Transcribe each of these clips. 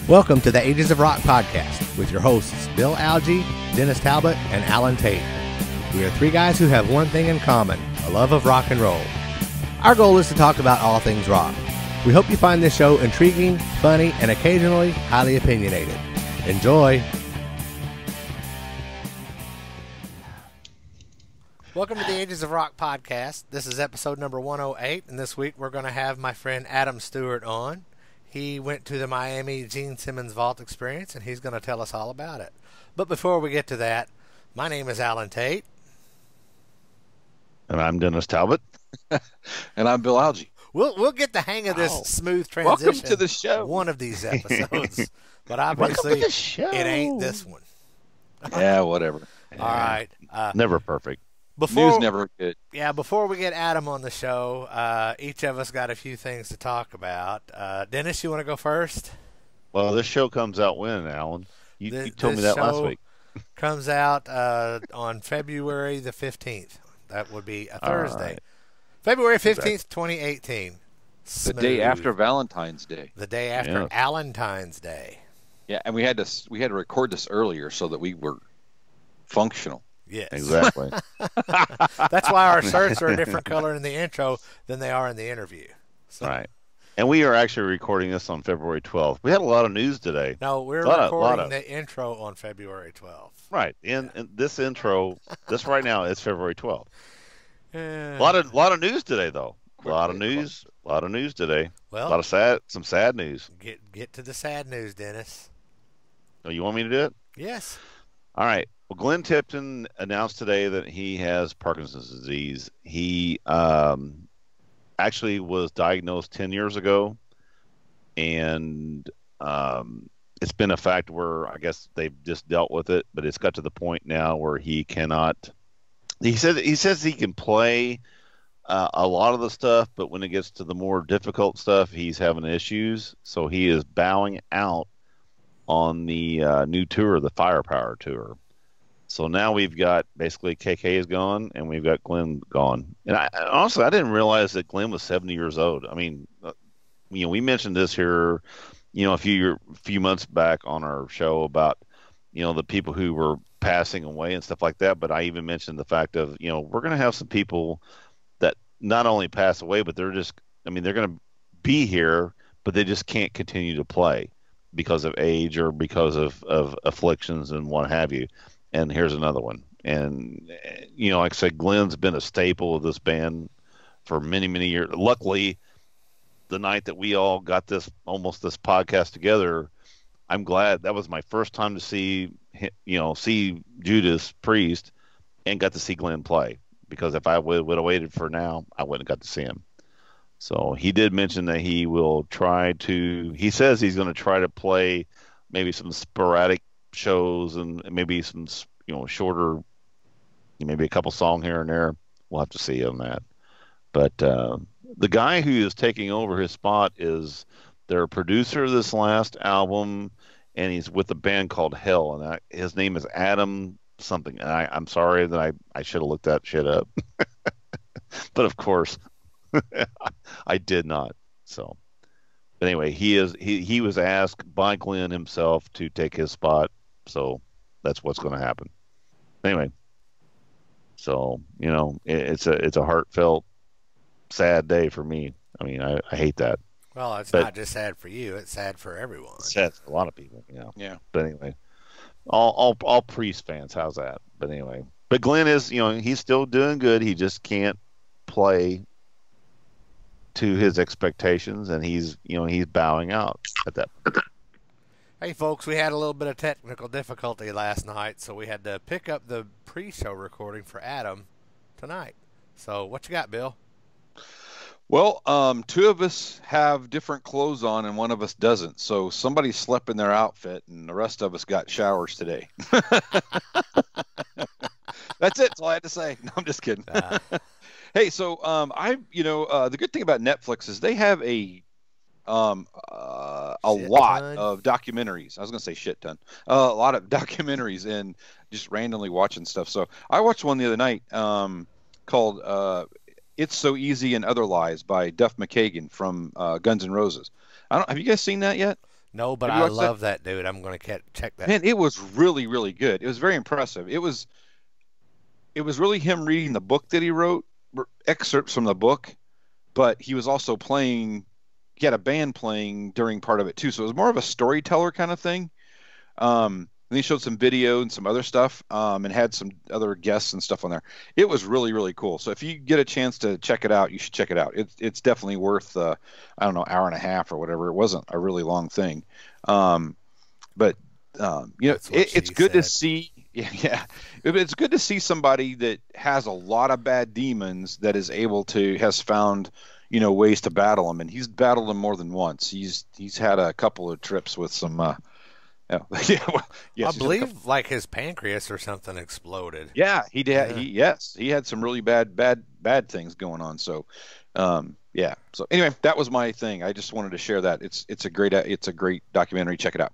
Welcome to the Ages of Rock podcast with your hosts Bill Algie, Dennis Talbot, and Alan Tate. We are three guys who have one thing in common, a love of rock and roll. Our goal is to talk about all things rock. We hope you find this show intriguing, funny, and occasionally highly opinionated. Enjoy! Welcome to the Ages of Rock podcast. This is episode number 108, and this week we're going to have my friend Adam Stewart on. He went to the Miami Gene Simmons Vault Experience, and he's going to tell us all about it. But before we get to that, my name is Alan Tate. And I'm Dennis Talbot. And I'm Bill Algie. We'll get the hang of this smooth transition. Welcome to the show. One of these episodes. But obviously, it ain't this one. Yeah, whatever. All right. Never perfect. News never good. Yeah, before we get Adam on the show, each of us got a few things to talk about. Dennis, you want to go first? Well, this show comes out when, Alan? You told me that last week. Comes out on February the 15th. That would be a Thursday. Right. February 15th, 2018. Smooth. The day after Valentine's Day. The day after Valentine's Day. Yeah, and we had to record this earlier so that we were functional. Yes. Exactly. That's why our shirts are a different color in the intro than they are in the interview. So. Right. And we are actually recording this on February 12th. We had a lot of news today. No, we're recording the intro on February 12th. Right. In this intro, this right now is February 12th. A lot of news today, though. A lot of news today. Well, some sad news. Get to the sad news, Dennis. Oh, you want me to do it? Yes. All right. Well, Glenn Tipton announced today that he has Parkinson's disease. He actually was diagnosed 10 years ago, and it's been a fact where I guess they've just dealt with it, but it's got to the point now where he cannot. He says he can play a lot of the stuff, but when it gets to the more difficult stuff, he's having issues. So he is bowing out on the new tour, the Firepower Tour. So now we've got basically KK is gone, and we've got Glenn gone. And honestly, I didn't realize that Glenn was 70 years old. I mean, we mentioned this here, a few months back on our show about, the people who were passing away and stuff like that. But I even mentioned the fact of, we're going to have some people that not only pass away, but they're going to be here, but they just can't continue to play because of age or because of afflictions and what have you. And here's another one. And, like I said, Glenn's been a staple of this band for many, many years. Luckily, the night that we all got this podcast together, I'm glad that was my first time to see Judas Priest and got to see Glenn play. Because if I would have waited for now, I wouldn't have got to see him. So he did mention that he says he's going to try to play maybe some sporadic shows and maybe some shorter, maybe a couple song here and there. We'll have to see on that. But the guy who is taking over his spot is their producer of this last album, and he's with a band called Hell, and his name is Adam something. And I'm sorry that I should have looked that shit up, but of course I did not. So, but anyway, he was asked by Glenn himself to take his spot. So that's what's going to happen. Anyway, so it's a heartfelt, sad day for me. I mean, I hate that. Well, it's not just sad for you; it's sad for everyone. It's sad for a lot of people. Yeah. But anyway, all Priest fans, how's that? But anyway, but Glenn is, he's still doing good. He just can't play to his expectations, and he's bowing out at that point. Hey, folks, we had a little bit of technical difficulty last night, so we had to pick up the pre-show recording for Adam tonight. So what you got, Bill? Well, two of us have different clothes on, and one of us doesn't. So somebody slept in their outfit, and the rest of us got showers today. That's it. That's all I had to say. No, I'm just kidding. Hey, so the good thing about Netflix is they have a lot of documentaries. I was going to say shit ton. A lot of documentaries and just randomly watching stuff. So I watched one the other night called It's So Easy and Other Lies by Duff McKagan from Guns N' Roses. Have you guys seen that yet? No, but Have you I watched love that dude. I'm going to check that. Man, it was really, really good. It was very impressive. It was really him reading the book that he wrote, excerpts from the book, but he was also playing. He had a band playing during part of it too, so it was more of a storyteller kind of thing. And he showed some video and some other stuff, and had some other guests and stuff on there. It was really, really cool. So if you get a chance to check it out, you should check it out. It's definitely worth, I don't know, hour and a half or whatever. It wasn't a really long thing. But it's good to see. Yeah, it's good to see somebody that has a lot of bad demons that has found, ways to battle them, and he's battled them more than once. He's had a couple of trips with some. I believe like his pancreas or something exploded. Yeah, he did. Yeah. He had some really bad things going on. So, yeah. So anyway, that was my thing. I just wanted to share that. It's a great documentary. Check it out.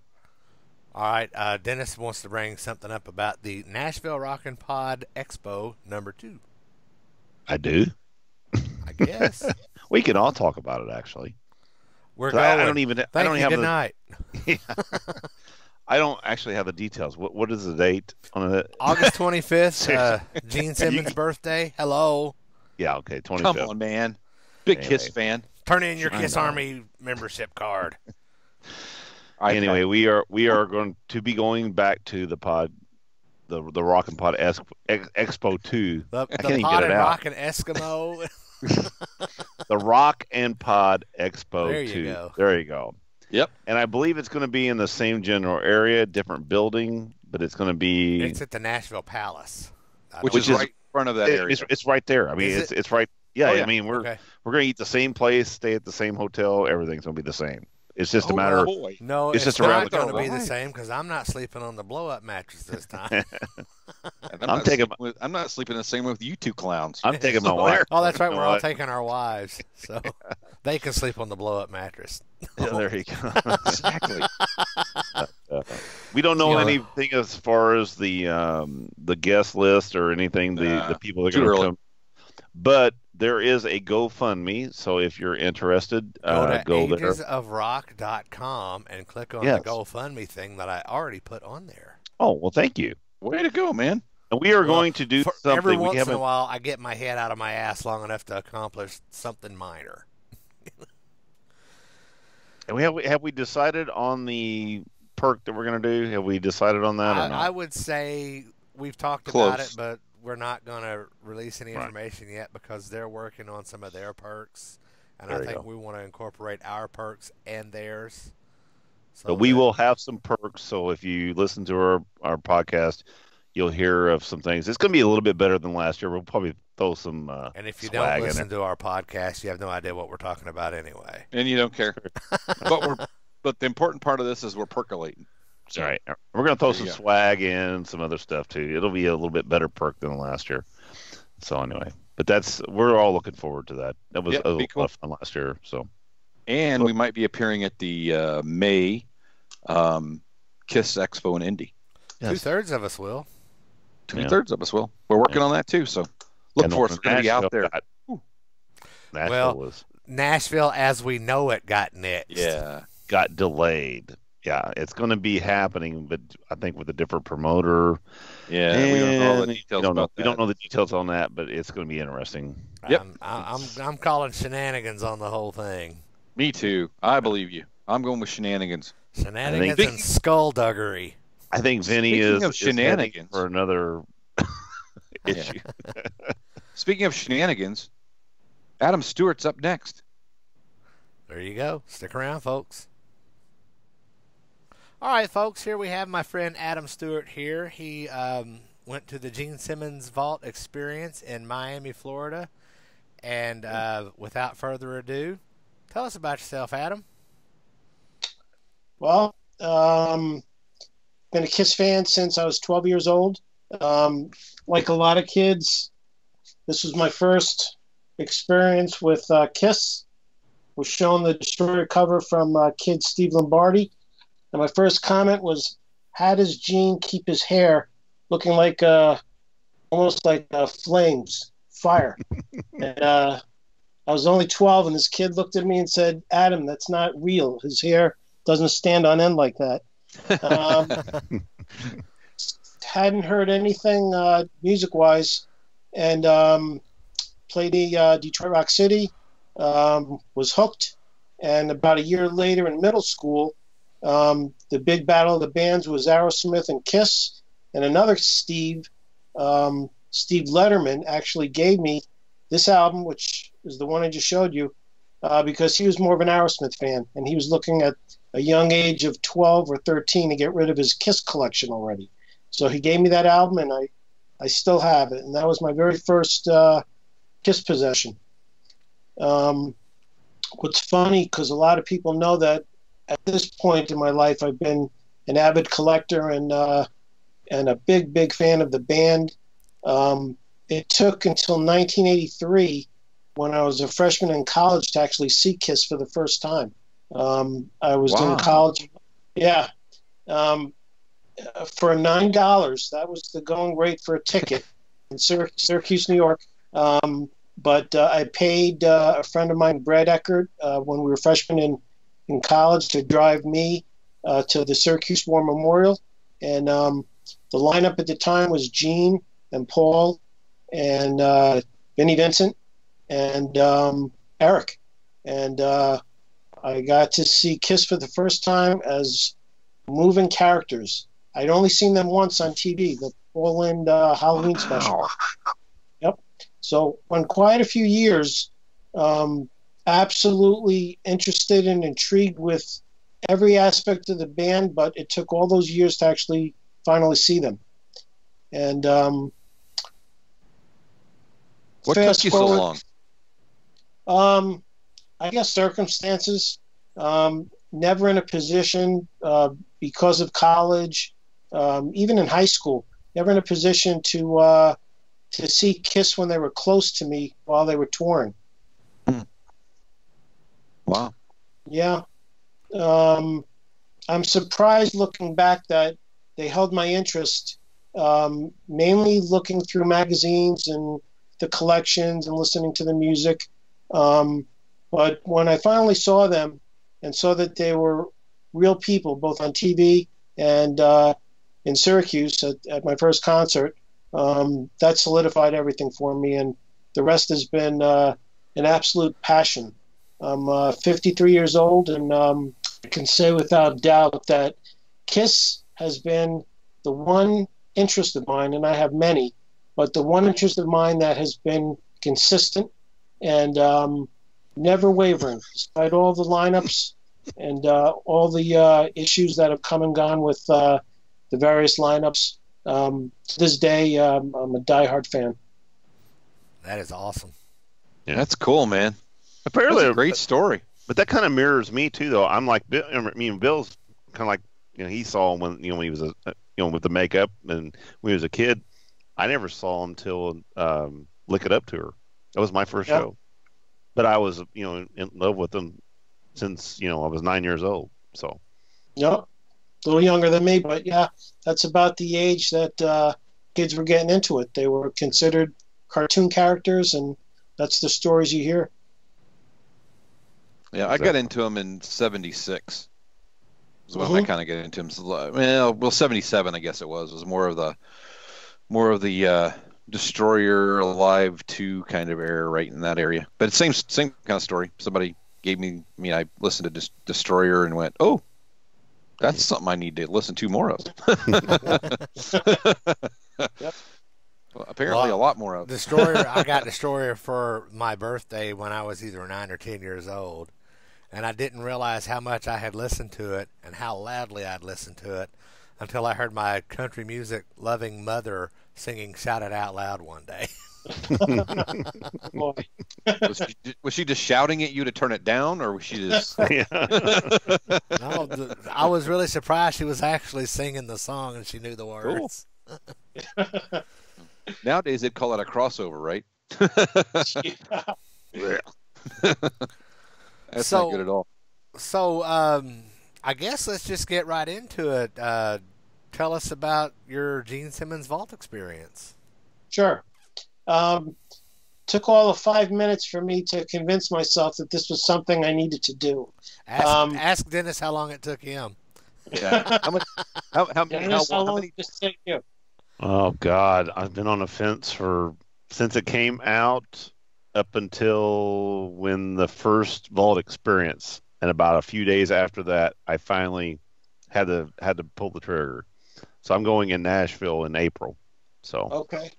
All right, Dennis wants to bring something up about the Nashville Rockin' Pod Expo #2. I do. I guess we can all talk about it. Actually, we're going. I don't even. I don't have good night. Yeah. I don't actually have the details. What is the date on it? August 25th. Gene Simmons' birthday. Hello. Yeah. Okay. 25th. Come on, man. Big Kiss fan. Turn in your Kiss Army membership card. Anyway, we are going to be going back to the pod, the Rockin' Pod Expo 2. The Pod and Rockin' Eskimo. The Rock and Pod Expo there 2. You go. There you go. Yep. And I believe it's going to be in the same general area, different building, but it's going to be. It's at the Nashville Palace, which is right in front of that area. It's right there. I mean, it's right. Yeah, yeah. I mean, we're going to eat the same place, stay at the same hotel. Everything's going to be the same. It's just a matter. No, it's just not going to be the same because I'm not sleeping on the blow-up mattress this time. I'm not sleeping the same with you two clowns. I'm taking my wife. Oh, that's right. We're all taking our wives, so they can sleep on the blow-up mattress. Yeah, there you go. Exactly. We don't know anything as far as the guest list or anything. The people that are going to come, but there is a GoFundMe. So if you're interested, go to go there. agesofrock.com and click on the GoFundMe thing that I already put on there. Oh well, thank you. Way to go, man. And we are going to do something. Every once in a while, I get my head out of my ass long enough to accomplish something minor. And have we decided on the perk that we're going to do? Have we decided on that or not? I would say we've talked about it, but we're not going to release any information yet because they're working on some of their perks, and I think we want to incorporate our perks and theirs. So we will have some perks. So if you listen to our podcast, you'll hear of some things. It's going to be a little bit better than last year. We'll probably throw some and if you don't listen to our podcast, you have no idea what we're talking about anyway. And you don't care. But the important part of this is we're percolating. So, all right. We're going to throw some swag in, some other stuff too. It'll be a little bit better perk than last year. So anyway, but we're all looking forward to that. That was a lot of fun last year. So, and we might be appearing at the May Kiss Expo in Indy. Yes. 2/3 of us will. 2/3 of us will. We're working on that too. So look for us. We're going to be out there. Nashville, as we know it, got nixed. Yeah, got delayed. Yeah, it's going to be happening, but I think with a different promoter. Yeah, we don't know all the details about that. We don't know the details on that, but it's going to be interesting. Yep. I'm calling shenanigans on the whole thing. Me too. I believe you. I'm going with shenanigans. Shenanigans and skullduggery. I think Vinny is shenanigans for another issue. Speaking of shenanigans, Adam Stewart's up next. There you go. Stick around, folks. All right, folks, here we have my friend Adam Stewart here. He went to the Gene Simmons Vault Experience in Miami, Florida. And without further ado, tell us about yourself, Adam. Well, been a Kiss fan since I was 12 years old. Like a lot of kids, this was my first experience with Kiss. Was shown the Destroyer cover from kid Steve Lombardi. And my first comment was, how does Gene keep his hair looking like almost like flames, fire? And I was only 12, and this kid looked at me and said, Adam, that's not real. His hair doesn't stand on end like that. Hadn't heard anything music-wise, and played the Detroit Rock City, was hooked, and about a year later in middle school, the big battle of the bands was Aerosmith and Kiss, and another Steve Letterman actually gave me this album, which is the one I just showed you, because he was more of an Aerosmith fan, and he was looking at a young age of 12 or 13 to get rid of his Kiss collection already. So he gave me that album, and I still have it, and that was my very first Kiss possession. What's funny, because a lot of people know that at this point in my life, I've been an avid collector and a big fan of the band. It took until 1983, when I was a freshman in college, to actually see Kiss for the first time. I was in college. Yeah. For $9, that was the going rate for a ticket in Syracuse, New York. But I paid a friend of mine, Brad Eckert, when we were freshmen in college, to drive me to the Syracuse War Memorial. And the lineup at the time was Gene and Paul and Vinnie Vincent and Eric. And I got to see Kiss for the first time as moving characters. I'd only seen them once on TV, the Poland Halloween special. Yep. So on quite a few years, absolutely interested and intrigued with every aspect of the band, but it took all those years to actually finally see them. And what took you so long? I guess circumstances. Never in a position, because of college, even in high school, never in a position to see Kiss when they were close to me while they were touring. Wow. Yeah. I'm surprised looking back that they held my interest, mainly looking through magazines and the collections and listening to the music. But when I finally saw them and saw that they were real people, both on TV and in Syracuse at my first concert, that solidified everything for me, and the rest has been an absolute passion. I'm 53 years old, and I can say without doubt that Kiss has been the one interest of mine, and I have many, but the one interest of mine that has been consistent and never wavering, despite all the lineups and all the issues that have come and gone with the various lineups. To this day, I'm a diehard fan. That is awesome. Yeah, that's cool, man. Apparently, that's a great story. But that kind of mirrors me too, though. I'm like, Bill's kind of like, he saw him when he was with the makeup, and when he was a kid. I never saw him till Lick It Up tour. That was my first show. But I was, in love with him since, I was 9 years old. So. Yep. A little younger than me, but yeah, that's about the age that kids were getting into it. They were considered cartoon characters, and that's the stories you hear. Yeah, I got into him in '76. Was when I kind of got into him. Well, '77, I guess it was more of the Destroyer Alive 2 kind of era, right in that area. But it's same kind of story. Somebody gave me, I listened to Destroyer and went, oh, that's something I need to listen to more of. Yep. Well, apparently a lot more of. Destroyer. I got Destroyer for my birthday when I was either 9 or 10 years old, and I didn't realize how much I had listened to it and how loudly I'd listened to it until I heard my country music loving mother singing "Shout It Out Loud" one day. Was she just shouting at you to turn it down, or was she just? No, I was really surprised she was actually singing the song and she knew the words. Cool. Nowadays they'd call it a crossover, right? That's not good at all. So, I guess let's just get right into it. Tell us about your Gene Simmons vault experience. Sure. To took all of 5 minutes for me to convince myself that this was something I needed to do. Ask Dennis how long it took him. Yeah. How much? How Long many? did this take you? Oh God, I've been on the fence since it came out up until when the first Vault experience, and about a few days after that, I finally had to pull the trigger. So I'm going in Nashville in April. So Okay.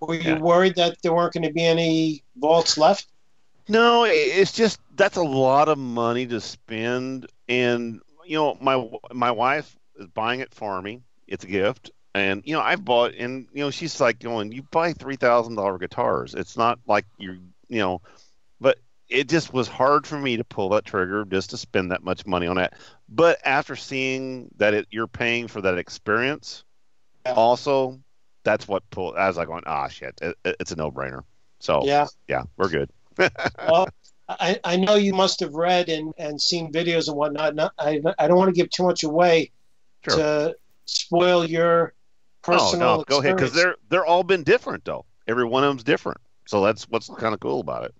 Were you worried that there weren't going to be any vaults left? no, it's just that's a lot of money to spend, and my wife is buying it for me. It's a gift, and I've bought, and she's like going, "You buy $3,000 guitars. It's not like but it just was hard for me to pull that trigger just to spend that much money on that. But after seeing that you're paying for that experience, also, that's what pulled. I was like going, shit, it's a no-brainer. So yeah, we're good. Well, I know you must have read and seen videos and whatnot. I don't want to give too much away to spoil your personal go ahead, experience. because they're all been different though. Every one of them's different, so that's what's kind of cool about it.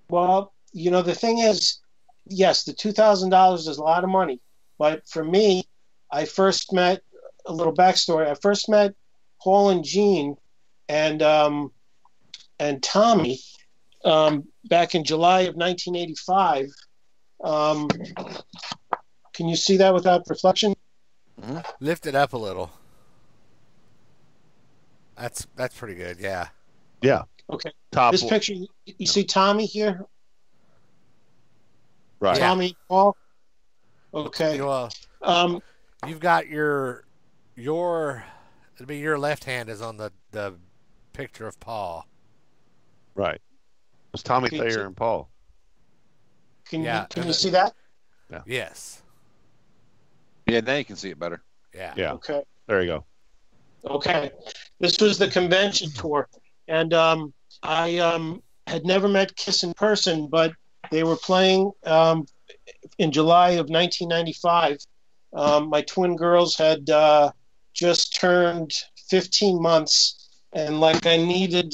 Well, the thing is, yes, the $2,000 is a lot of money, but for me, I first met a little backstory. I first met Paul and Gene and Tommy back in July of 1985. Can you see that without reflection? Mm-hmm. Lift it up a little. That's pretty good. Yeah. Yeah. Okay. Top. This picture, you see Tommy here? Right. Tommy, Paul? Okay. You've got your left hand is on the picture of Paul. Right. It's Tommy Thayer and Paul. Can you see that? Yeah. Yes. Yeah, now you can see it better. Yeah. Yeah. Okay. There you go. Okay. This was the convention tour, and I had never met Kiss in person, but they were playing in July of 1995. My twin girls had just turned 15 months, and I needed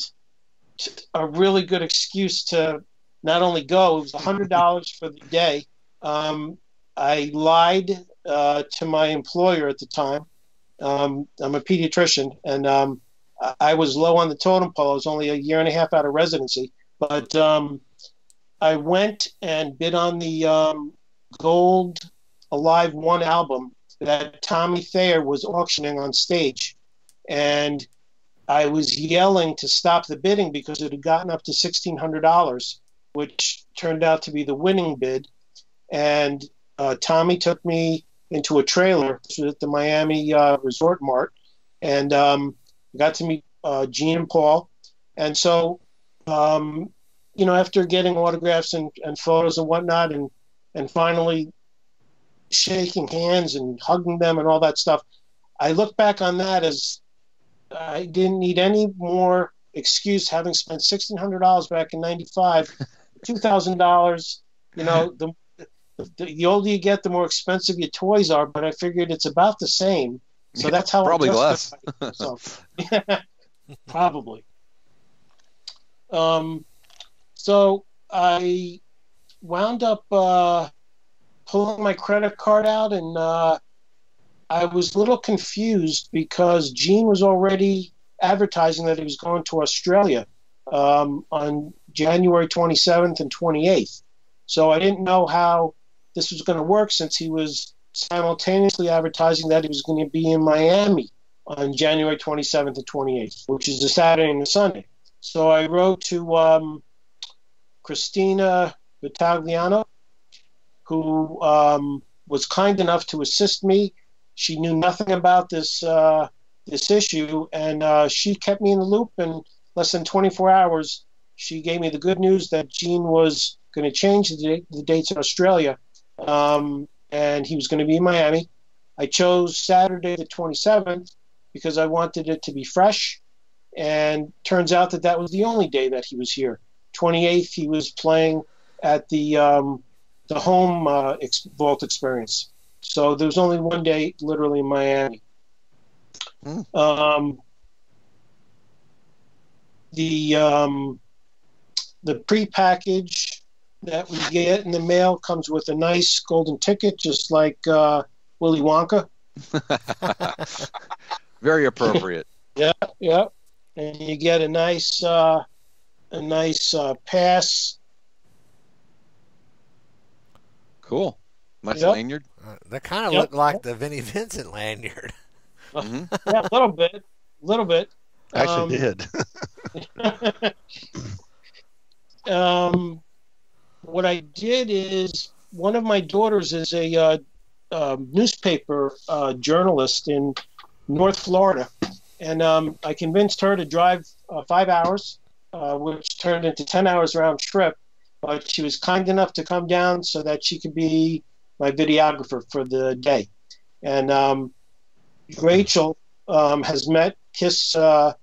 a really good excuse to not only go. It was $100 for the day. I lied to my employer at the time. I'm a pediatrician, and I was low on the totem pole. I was only a year and a half out of residency, but I went and bid on the Gold Alive 1 album that Tommy Thayer was auctioning on stage, and I was yelling to stop the bidding because it had gotten up to $1,600, which turned out to be the winning bid. And Tommy took me into a trailer at the Miami Resort Mart, and got to meet Gene and Paul. And so, after getting autographs and photos and whatnot, and finally shaking hands and hugging them and all that stuff, I look back on that as I didn't need any more excuse, having spent $1,600 back in '95, $2,000. The older you get, the more expensive your toys are. But I figured it's about the same, so that's how probably I less. Yeah, probably. So I wound up pulling my credit card out, and I was a little confused because Gene was already advertising that he was going to Australia on January 27th and 28th. So I didn't know how this was going to work, since he was simultaneously advertising that he was going to be in Miami on January 27th and 28th, which is a Saturday and a Sunday. So I wrote to Christina Vitagliano, who was kind enough to assist me. She knew nothing about this issue, and she kept me in the loop. In less than 24 hours, she gave me the good news that Gene was going to change the dates in Australia, and he was going to be in Miami. I chose Saturday the 27th because I wanted it to be fresh, and turns out that was the only day that he was here. 28th, he was playing at the home Vault experience. So there was only one day literally in Miami. The the pre-package that we get in the mail comes with a nice golden ticket, just like Willy Wonka. Very appropriate. Yeah, yeah. And you get a nice pass. Cool. Nice Yep. lanyard. That kind of Yep. looked like the Vinnie Vincent lanyard. Mm-hmm. Yeah, a little bit. Actually did. What I did is one of my daughters is a newspaper journalist in North Florida, and I convinced her to drive 5 hours, which turned into 10 hours round trip. But she was kind enough to come down so that she could be my videographer for the day. And Rachel has met Kiss 2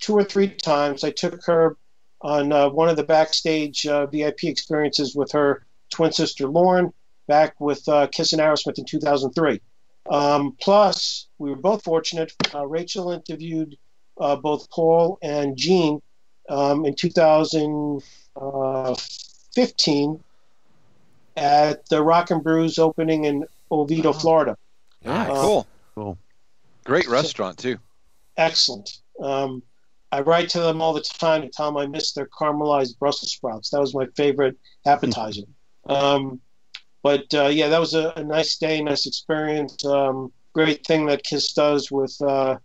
or 3 times. I took her on one of the backstage VIP experiences with her twin sister Lauren back with Kiss and Aerosmith in 2003. Plus, we were both fortunate. Rachel interviewed both Paul and Gene in 2015 at the Rock and Brews opening in Oviedo, Florida. Cool. Cool. Great restaurant too. Excellent. I write to them all the time to tell them I miss their caramelized Brussels sprouts. That was my favorite appetizer. But yeah, that was a nice day, nice experience. Great thing that Kiss does with the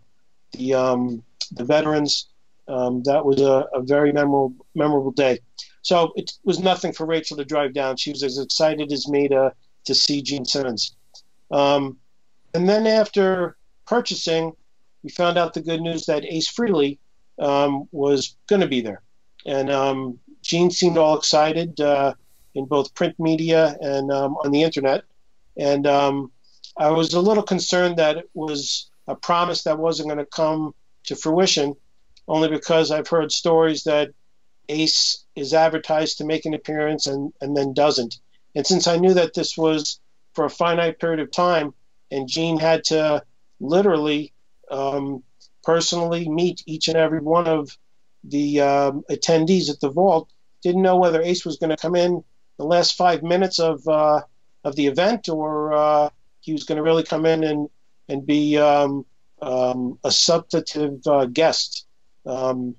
veterans. That was a very memorable day. So it was nothing for Rachel to drive down. She was as excited as me to see Gene Simmons. And then after purchasing, we found out the good news that Ace Frehley was going to be there. And Gene seemed all excited in both print media and on the internet. And I was a little concerned that it was a promise that wasn't going to come to fruition, only because I've heard stories that Ace is advertised to make an appearance and then doesn't. And since I knew that this was for a finite period of time, and Gene had to literally personally meet each and every one of the attendees at the vault, didn't know whether Ace was going to come in the last 5 minutes of the event, or he was going to really come in and be a substantive guest for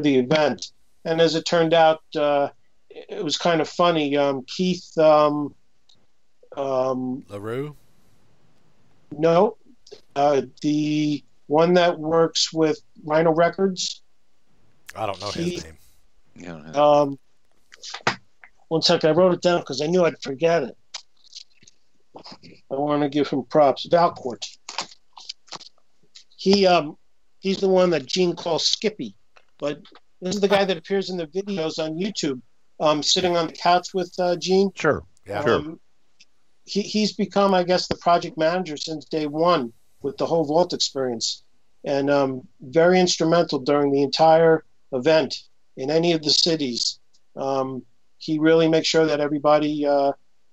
the event. And as it turned out, it was kind of funny. Keith LaRue? No, the one that works with Rhino Records. I don't know his name. Yeah. One second, I wrote it down because I knew I'd forget it. I want to give him props. Valcourt. He's the one that Gene calls Skippy, but this is the guy that appears in the videos on YouTube, sitting on the couch with Gene. Sure. Yeah. Sure. He's become, I guess, the project manager since day one with the whole vault experience, and very instrumental during the entire event in any of the cities. He really makes sure that everybody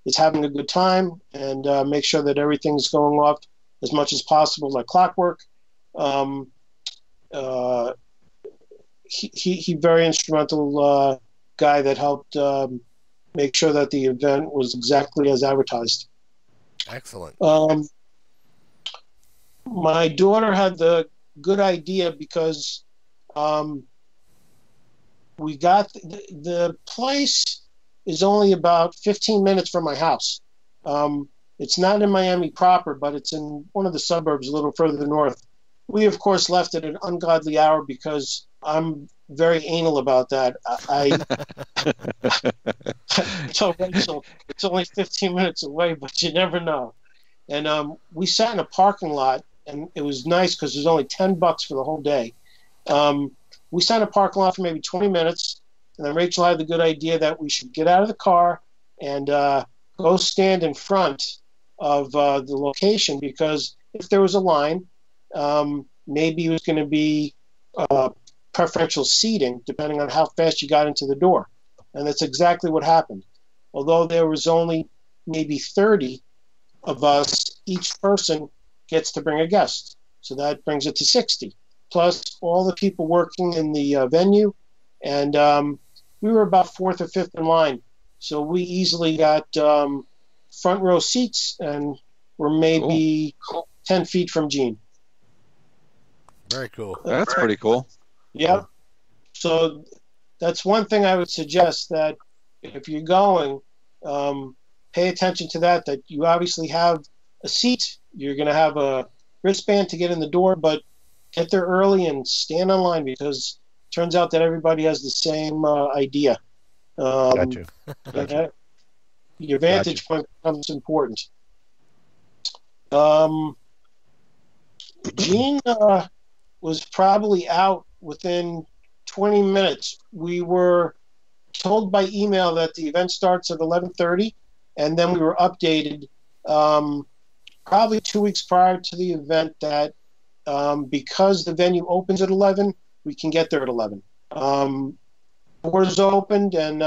is having a good time, and makes sure that everything's going off as much as possible like clockwork. He very instrumental guy that helped make sure that the event was exactly as advertised. Excellent. My daughter had the good idea because we got the place is only about 15 minutes from my house. It's not in Miami proper, but it's in one of the suburbs a little further north. We, of course, left at an ungodly hour because I'm very anal about that. I told Rachel it's only 15 minutes away, but you never know. And we sat in a parking lot, and it was nice because it was only $10 for the whole day. We sat in a parking lot for maybe 20 minutes, and then Rachel had the good idea that we should get out of the car and go stand in front of the location, because if there was a line, maybe it was going to be preferential seating depending on how fast you got into the door. And that's exactly what happened. Although there was only maybe 30 of us, each person gets to bring a guest. So that brings it to 60, plus all the people working in the venue. And we we were about fourth or fifth in line. So we easily got front row seats, and were maybe 10 feet from Gene. Very cool. That's pretty cool. Yeah. So that's one thing I would suggest, that if you're going, pay attention to that you obviously have a seat. You're going to have a wristband to get in the door, but get there early and stand in line, because it turns out that everybody has the same idea. Gotcha. Your vantage point becomes important. Gene was probably out within 20 minutes. We were told by email that the event starts at 11:30, and then we were updated probably 2 weeks prior to the event that because the venue opens at 11, we can get there at 11. Doors opened, and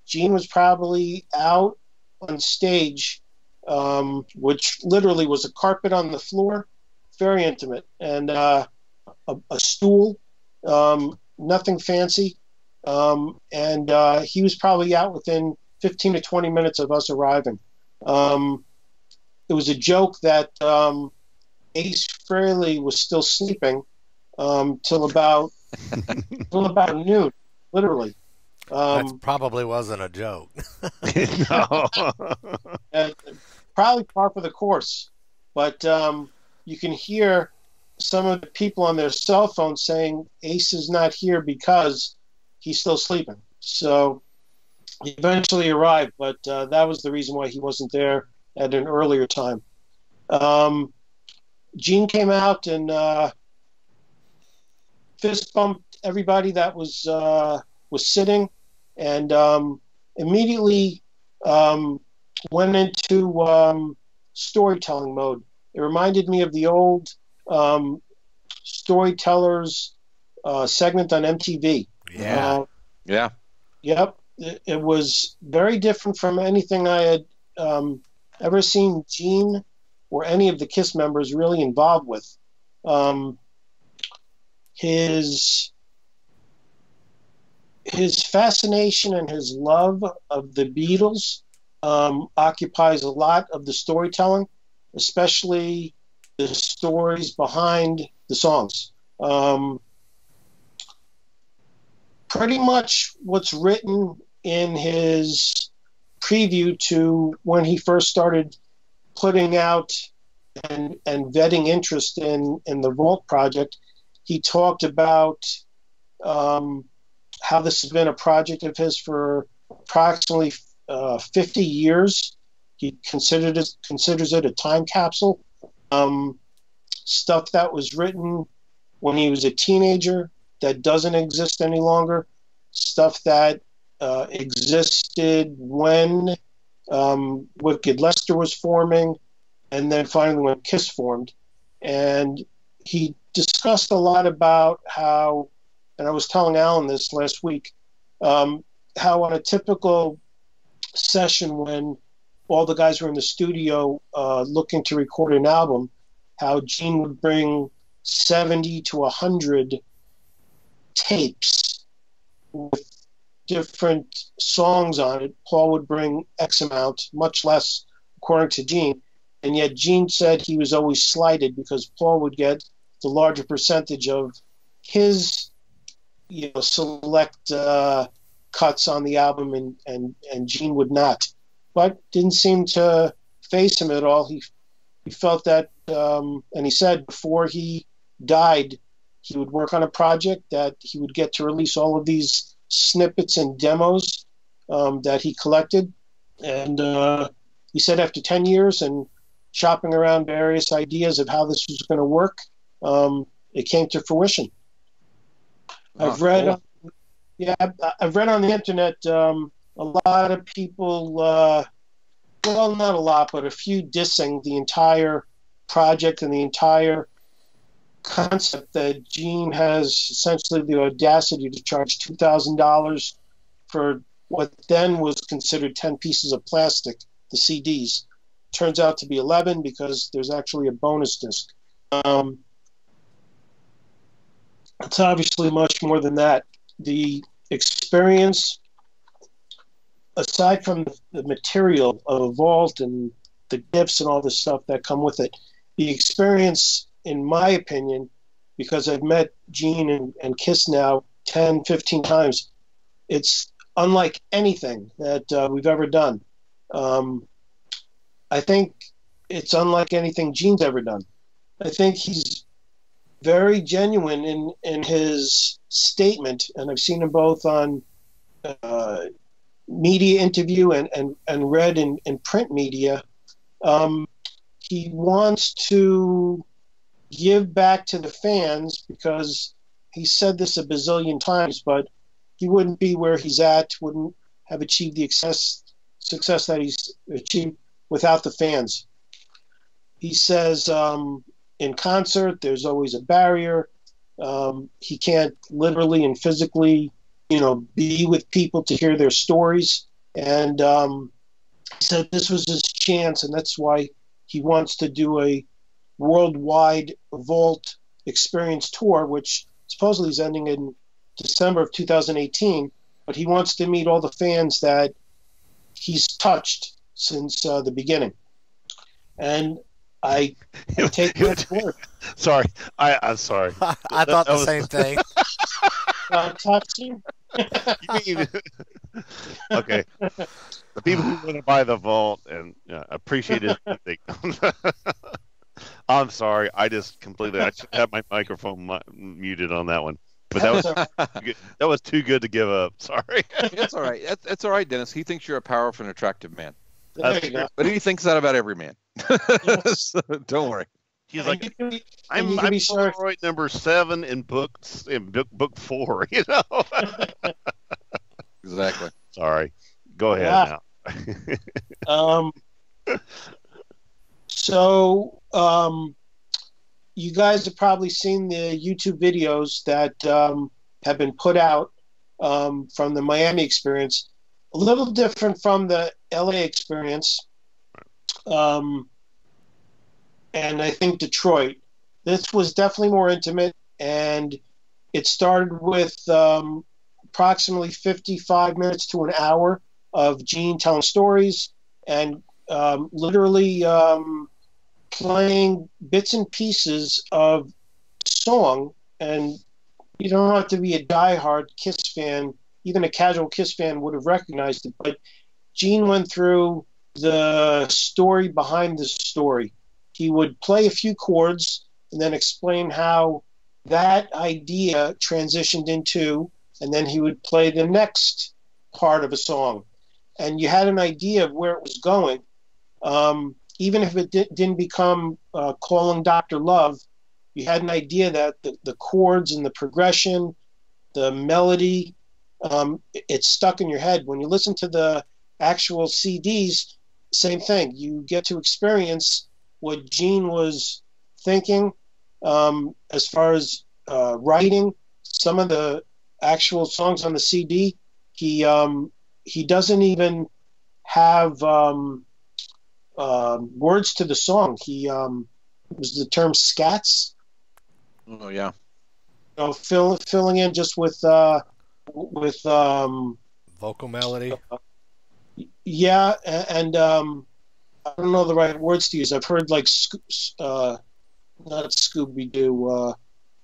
Gene was probably out on stage, which literally was a carpet on the floor, very intimate, and a stool, nothing fancy. And he was probably out within 15 to 20 minutes of us arriving. It was a joke that Ace Frehley was still sleeping till about noon, literally. That probably wasn't a joke. No. Probably par for the course, but you can hear some of the people on their cell phones saying Ace is not here because he's still sleeping. So he eventually arrived, but that was the reason why he wasn't there at an earlier time. Gene came out and fist bumped everybody that was sitting, and immediately went into storytelling mode. It reminded me of the old storytellers segment on MTV. Yeah. Yeah. Yep. It was very different from anything I had ever seen Gene or any of the KISS members really involved with. His fascination and his love of the Beatles occupies a lot of the storytelling, especially the stories behind the songs. Pretty much what's written in his preview to when he first started putting out and vetting interest in the Vault project, he talked about how this has been a project of his for approximately 50 years. He considers it a time capsule. Stuff that was written when he was a teenager that doesn't exist any longer. Stuff that existed when Wicked Lester was forming, and then finally when KISS formed. And he discussed a lot about how, and I was telling Alan this last week, how on a typical session when all the guys were in the studio looking to record an album, how Gene would bring 70 to 100 tapes with different songs on it. Paul would bring X amount, much less according to Gene. And yet Gene said he was always slighted because Paul would get the larger percentage of his select cuts on the album, and Gene would not. But didn't seem to faze him at all. He felt that, and he said before he died, he would work on a project that he would get to release all of these snippets and demos that he collected. And he said after 10 years and shopping around various ideas of how this was going to work, it came to fruition. I've read on the internet a lot of people, well, not a lot, but a few dissing the entire project and the entire concept that Gene has essentially the audacity to charge $2,000 for what then was considered 10 pieces of plastic, the CDs. Turns out to be 11 because there's actually a bonus disc. It's obviously much more than that. The experience, aside from the material of a vault and the gifts and all the stuff that come with it, the experience, in my opinion, because I've met Gene and Kiss now 10, 15 times, it's unlike anything that we've ever done. I think it's unlike anything Gene's ever done. I think he's very genuine in his statement, and I've seen him both on media interview and read in print media. He wants to give back to the fans because he said this a bazillion times, but he wouldn't be where he's at, wouldn't have achieved the success that he's achieved without the fans. He says in concert, there's always a barrier. He can't literally and physically, be with people to hear their stories. And he said this was his chance, and that's why he wants to do a worldwide Vault experience tour, which supposedly is ending in December of 2018. But he wants to meet all the fans that he's touched since the beginning. And I take that word. Sorry, I'm sorry. I thought the same thing. Touching. You mean, okay. The people who want to buy the vault and appreciate it. I'm sorry. I should have my microphone muted on that one. But that was too good to give up. Sorry. That's all right. That's all right, Dennis. He thinks you're a powerful and attractive man. But he thinks that about every man. So, don't worry. He's like, I'm Polaroid number 7 in book 4. Exactly. Sorry. Go ahead now. So you guys have probably seen the YouTube videos that have been put out from the Miami experience. A little different from the LA experience. And I think Detroit. This was definitely more intimate, and it started with approximately 55 minutes to an hour of Gene telling stories and literally playing bits and pieces of song. And you don't have to be a diehard Kiss fan. Even a casual Kiss fan would have recognized it. But Gene went through the story behind the story. He would play a few chords and then explain how that idea transitioned into, and then he would play the next part of a song. And you had an idea of where it was going. Even if it didn't become Calling Dr. Love, you had an idea that the chords and the progression, the melody, it stuck in your head. When you listen to the actual CDs, same thing. You get to experience what Gene was thinking as far as writing. Some of the actual songs on the CD, he doesn't even have words to the song. He was the term scats. Oh yeah. Filling in just with vocal melody. Yeah, and I don't know the right words to use. I've heard like not Scooby-Doo.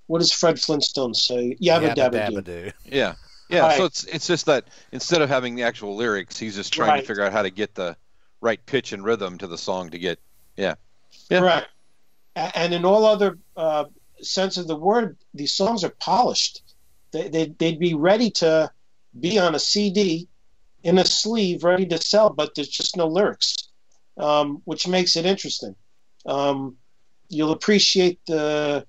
What does Fred Flintstone say? Yabba dabba doo. Yeah. Right. So it's just that instead of having the actual lyrics, he's just trying to figure out how to get the right pitch and rhythm to the song to get. Yeah. Correct. And in all other sense of the word, these songs are polished. They'd be ready to be on a CD, in a sleeve, ready to sell, but there's just no lyrics, which makes it interesting. You'll appreciate the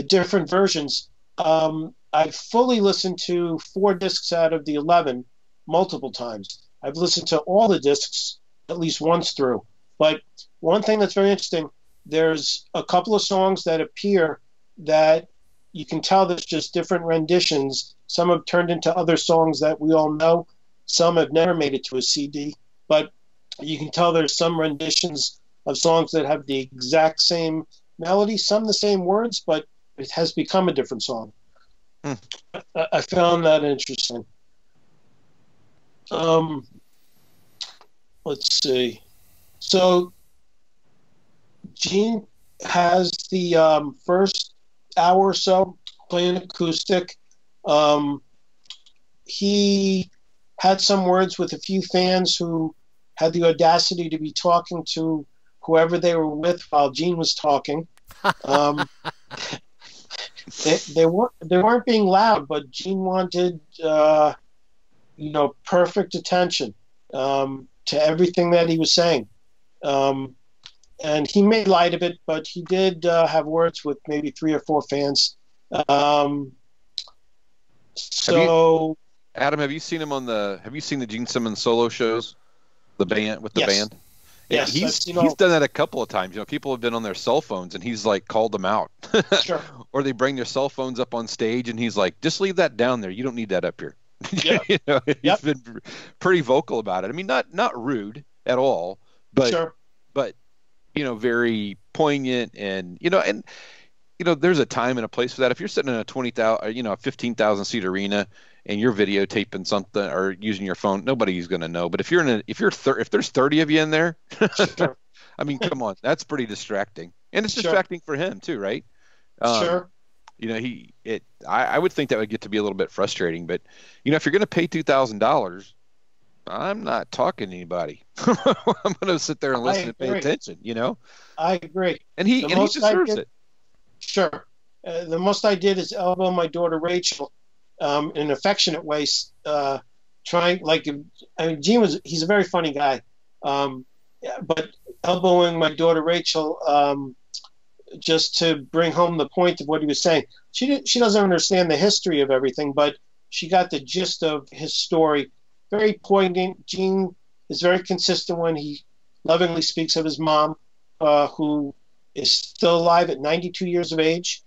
different versions. I've fully listened to 4 discs out of the 11 multiple times. I've listened to all the discs at least once through. But one thing that's very interesting, there's a couple of songs that appear that you can tell there's just different renditions. Some have turned into other songs that we all know. Some have never made it to a CD. But you can tell there's some renditions of songs that have the exact same melody, some the same words, but it has become a different song. I found that interesting. Um, let's see. So Gene has the first hour or so playing acoustic. He had some words with a few fans who had the audacity to be talking to whoever they were with while Gene was talking. They weren't being loud, but Gene wanted perfect attention to everything that he was saying. And he made light of it, but he did have words with maybe 3 or 4 fans. Adam, have you seen him have you seen the Gene Simmons solo shows? The band with the Yes. band? Yes, he's done that a couple of times. People have been on their cell phones and he's like called them out. Sure. Or they bring their cell phones up on stage and he's like, just leave that down there. You don't need that up here. Yep. He's been pretty vocal about it. I mean, not rude at all, but Sure. Very poignant and there's a time and a place for that. If you're sitting in a 20,000, 15,000 seat arena and you're videotaping something or using your phone, nobody's going to know. But if there's 30 of you in there, Sure. I mean, come on, that's pretty distracting, and it's Sure. distracting for him too, right? Sure. I would think that would get to be a little bit frustrating, but if you're going to pay $2,000, I'm not talking to anybody. I'm going to sit there and listen and pay attention. I agree. And he deserves it. Sure. The most I did is elbow my daughter Rachel in an affectionate way, he's a very funny guy, but elbowing my daughter Rachel just to bring home the point of what he was saying. She doesn't understand the history of everything, but she got the gist of his story. Very poignant. Gene is very consistent when he lovingly speaks of his mom, who is still alive at 92 years of age.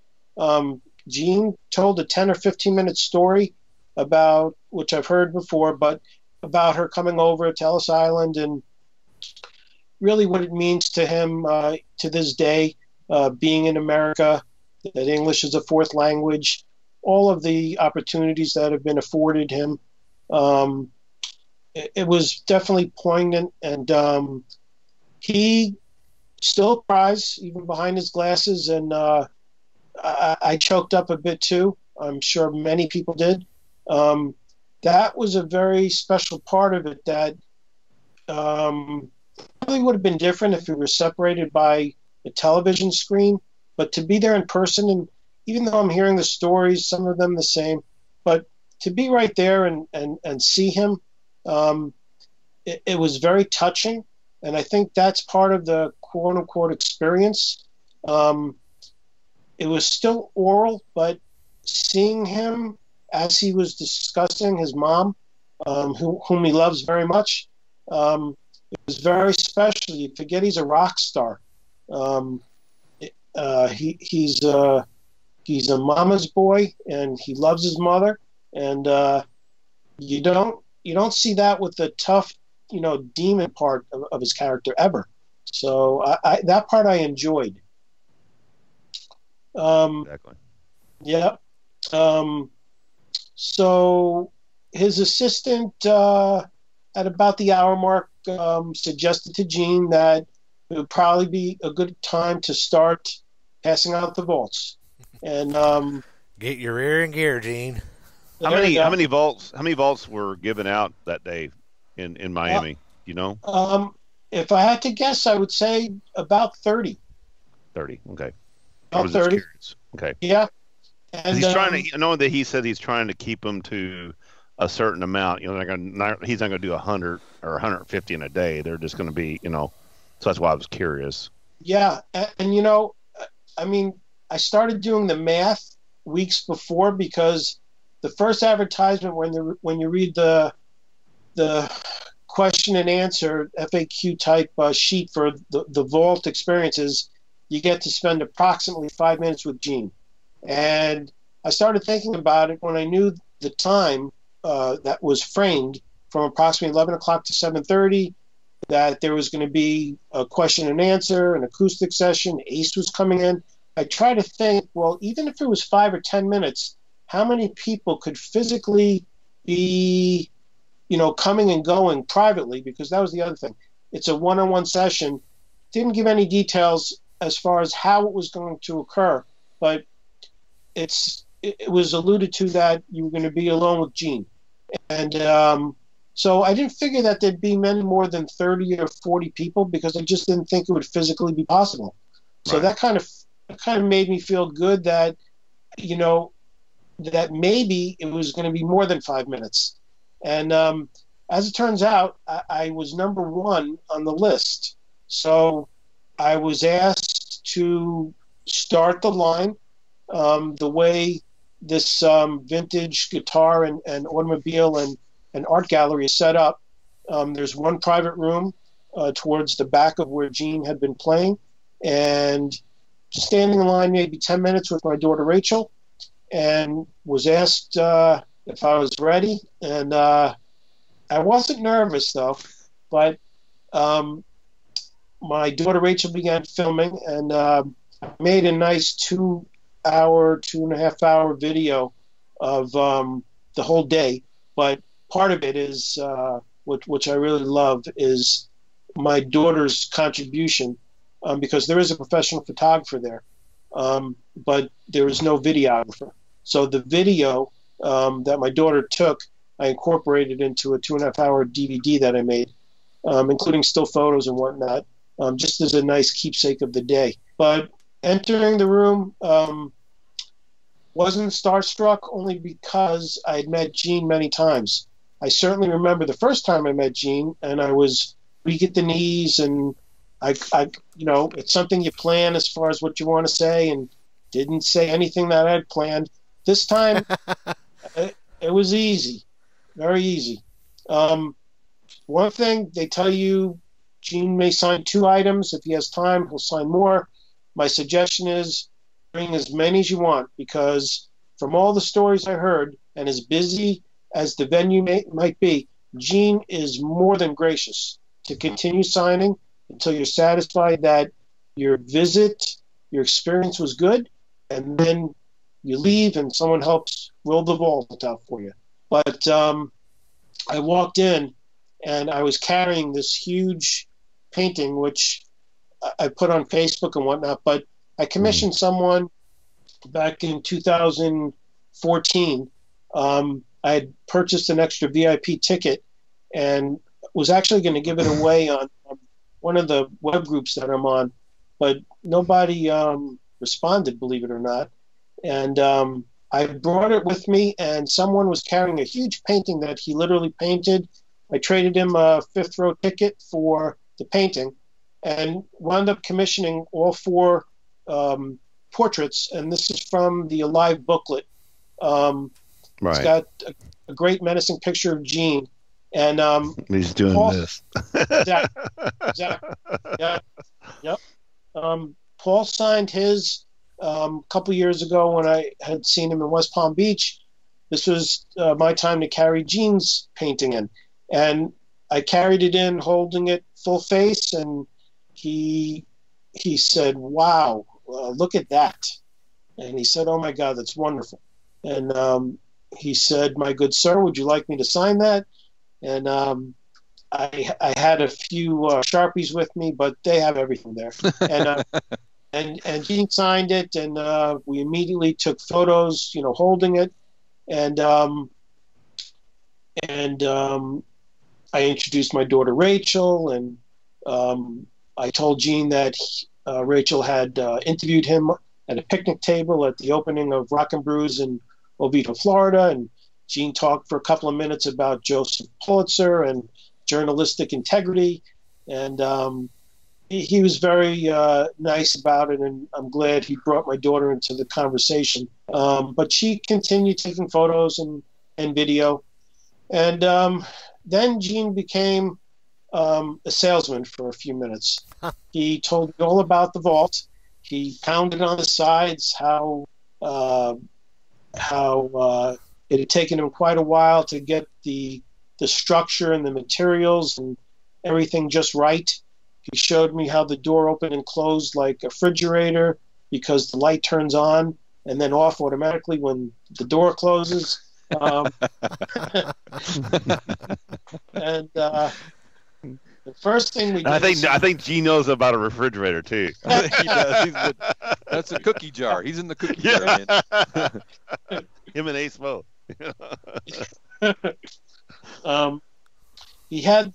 Gene told a 10 or 15-minute story about, which I've heard before, but about her coming over to Ellis Island and really what it means to him to this day, being in America, that English is a 4th language, all of the opportunities that have been afforded him. It was definitely poignant, and he still cries even behind his glasses, and I choked up a bit too. I'm sure many people did. That was a very special part of it that probably would have been different if we were separated by a television screen, but to be there in person, and even though I'm hearing the stories, some of them the same, but to be right there and see him, it was very touching, and I think that's part of the quote-unquote experience. It was still oral, but seeing him as he was discussing his mom, whom he loves very much, it was very special. You forget he's a rock star. He's a mama's boy, and he loves his mother, and you don't see that with the tough, demon part of his character ever. So that part I enjoyed. Exactly. Yeah. So his assistant at about the hour mark suggested to Gene that it would probably be a good time to start passing out the vaults. And get your rear in gear, Gene. How many vaults were given out that day in Miami? You know? If I had to guess, I would say about 30. 30. Okay. About 30. Okay. Yeah. And he's trying to. I know that he said he's trying to keep them to a certain amount. He's not going to do 100 or 150 in a day. They're just going to be, So that's why I was curious. Yeah, and I mean, I started doing the math weeks before, because the first advertisement when you read the question and answer FAQ type sheet for the vault experiences, you get to spend approximately 5 minutes with Gene. And I started thinking about it when I knew the time that was framed from approximately 11 o'clock to 7:30, that there was going to be a question and answer, an acoustic session, Ace was coming in. I tried to think, well, even if it was 5 or 10 minutes, how many people could physically be coming and going privately, because that was the other thing. It's a one-on-one session. Didn't give any details as far as how it was going to occur, but it was alluded to that you were going to be alone with Gene. And so I didn't figure that there'd be many more than 30 or 40 people, because I just didn't think it would physically be possible. So that kind of made me feel good that, that maybe it was going to be more than 5 minutes. And as it turns out, I was number one on the list. So I was asked to start the line the way this vintage guitar and automobile and art gallery is set up. There's one private room towards the back of where Gene had been playing, and standing in line maybe 10 minutes with my daughter Rachel, and was asked if I was ready. And I wasn't nervous, though, but my daughter Rachel began filming, and I made a nice 2.5 hour video of the whole day. But part of it is, which I really love, is my daughter's contribution, because there is a professional photographer there, but there is no videographer. So the video that my daughter took, I incorporated into a 2.5 hour DVD that I made, including still photos and whatnot, just as a nice keepsake of the day. But entering the room, wasn't starstruck, only because I had met Gene many times. I certainly remember the first time I met Gene, and I was weak at the knees, and I it's something you plan as far as what you want to say, and didn't say anything that I had planned. This time, it was easy, very easy. One thing, they tell you Gene may sign 2 items. If he has time, he'll sign more. My suggestion is bring as many as you want, because from all the stories I heard, and as busy as the venue might be, Gene is more than gracious to continue signing until you're satisfied that your visit, your experience was good, and then you leave and someone helps roll the vault out for you. But I walked in and I was carrying this huge painting, which I put on Facebook and whatnot, but I commissioned someone back in 2014. I had purchased an extra VIP ticket and was actually going to give it away on one of the web groups that I'm on, but nobody responded, believe it or not. And I brought it with me, and someone was carrying a huge painting that he literally painted. I traded him a 5th row ticket for the painting and wound up commissioning all 4 portraits. And this is from the Alive booklet. Right. It's got a great menacing picture of Gene. And he's doing Paul, this. Exactly. Yeah. Yep. Paul signed his a couple years ago when I had seen him in West Palm Beach. This was my time to carry Gene's painting in. And I carried it in holding it full face, and he said, "Wow, look at that." And he said, "Oh my God, that's wonderful." And he said, "My good sir, would you like me to sign that?" And I had a few Sharpies with me, but they have everything there. And he signed it, and we immediately took photos, holding it. And I introduced my daughter Rachel, and I told Gene that Rachel had interviewed him at a picnic table at the opening of Rock and Brews in Oviedo, Florida. And Gene talked for a couple of minutes about Joseph Pulitzer and journalistic integrity. And he was very nice about it, and I'm glad he brought my daughter into the conversation. But she continued taking photos and video. And then Gene became a salesman for a few minutes. He told me all about the vault. He pounded on the sides how it had taken him quite a while to get the structure and the materials and everything just right. He showed me how the door opened and closed like a refrigerator, because the light turns on and then off automatically when the door closes. And the first thing we did I think Gene knows about a refrigerator too. He does. That's a cookie jar. He's in the cookie jar. Man. Him and Ace both. He has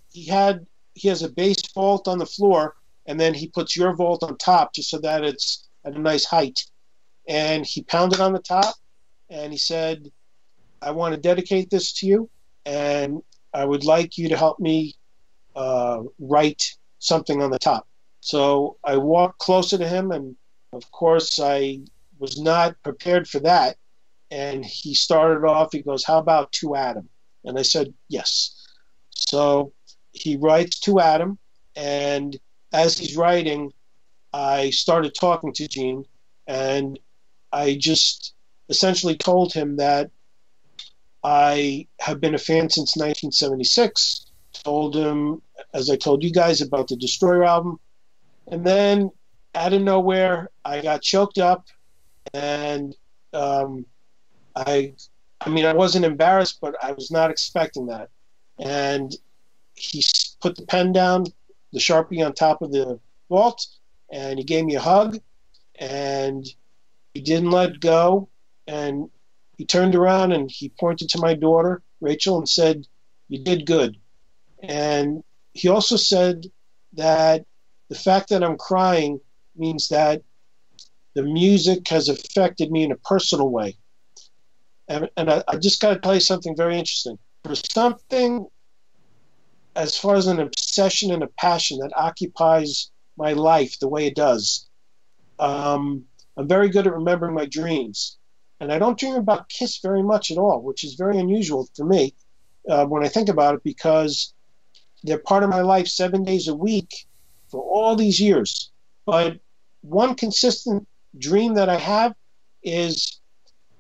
a base vault on the floor, and then he puts your vault on top just so that it's at a nice height. And he pounded on the top, and he said, I want to dedicate this to you, and I would like you to help me write something on the top. So I walked closer to him, and of course I was not prepared for that. And he started off, he goes, how about to Adam? And I said, yes. So he writes to Adam, and as he's writing, I started talking to Gene, and I just essentially told him that I have been a fan since 1976, told him, as I told you guys, about the Destroyer album, and then out of nowhere, I got choked up, and I wasn't embarrassed, but I was not expecting that. And he put the pen down, the Sharpie on top of the vault, and he gave me a hug, and he didn't let go, and he turned around and he pointed to my daughter, Rachel, and said, you did good. And he also said that the fact that I'm crying means that the music has affected me in a personal way. And I just got to tell you something very interesting. For something as far as an obsession and a passion that occupies my life the way it does, I'm very good at remembering my dreams. And I don't dream about Kiss very much at all, which is very unusual for me when I think about it, because they're part of my life 7 days a week for all these years. But one consistent dream that I have is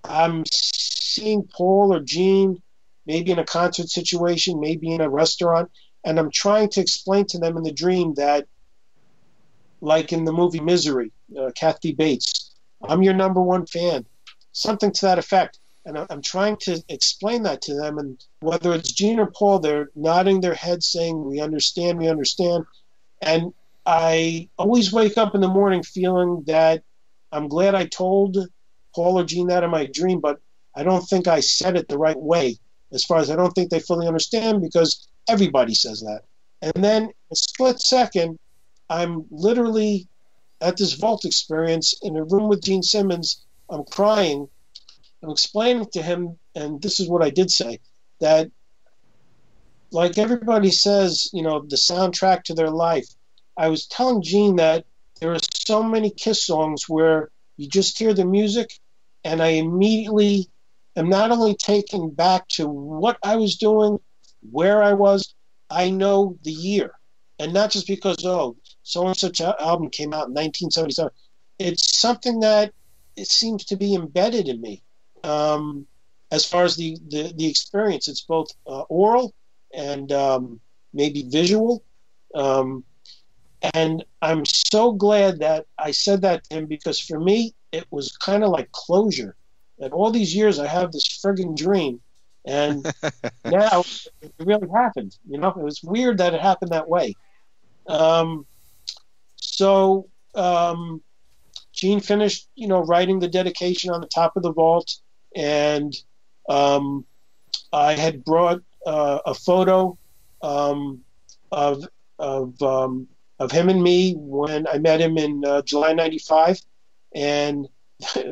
I'm seeing Paul or Gene, maybe in a concert situation, maybe in a restaurant, and I'm trying to explain to them in the dream that, like in the movie Misery, Kathy Bates, I'm your number one fan, something to that effect. And I'm trying to explain that to them, and whether it's Gene or Paul, they're nodding their heads saying, we understand, we understand. And I always wake up in the morning feeling that I'm glad I told Paul or Gene that in my dream, but I don't think I said it the right way, as far as I don't think they fully understand, because everybody says that. And then a split second, I'm literally at this vault experience in a room with Gene Simmons. I'm crying. I'm explaining to him, and this is what I did say, that like everybody says, the soundtrack to their life, I was telling Gene that there are so many Kiss songs where you just hear the music, and I immediately am not only taken back to what I was doing, where I was, I know the year. And not just because, so-and-such album came out in 1977. It's something that it seems to be embedded in me. As far as the experience, it's both oral and maybe visual. And I'm so glad that I said that to him, because for me, it was kind of like closure. And all these years, I have this friggin' dream. And now it really happened. It was weird that it happened that way. So Gene finished, writing the dedication on the top of the vault. And I had brought a photo of him and me when I met him in July '95, and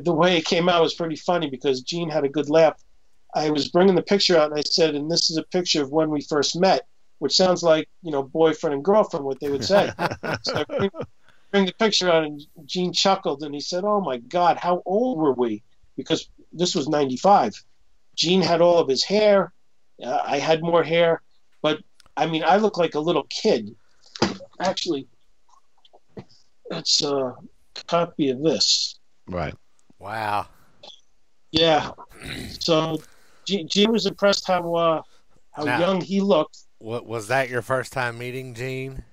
the way it came out was pretty funny because Gene had a good laugh. I was bringing the picture out, and I said, "And this is a picture of when we first met," which sounds like boyfriend and girlfriend, what they would say. So I bring the picture out, and Gene chuckled, and he said, "Oh my God, how old were we?" Because this was '95. Gene had all of his hair. I had more hair. But, I look like a little kid. Actually, that's a copy of this. Right. Wow. Yeah. So Gene was impressed how young he looked. Was that your first time meeting Gene?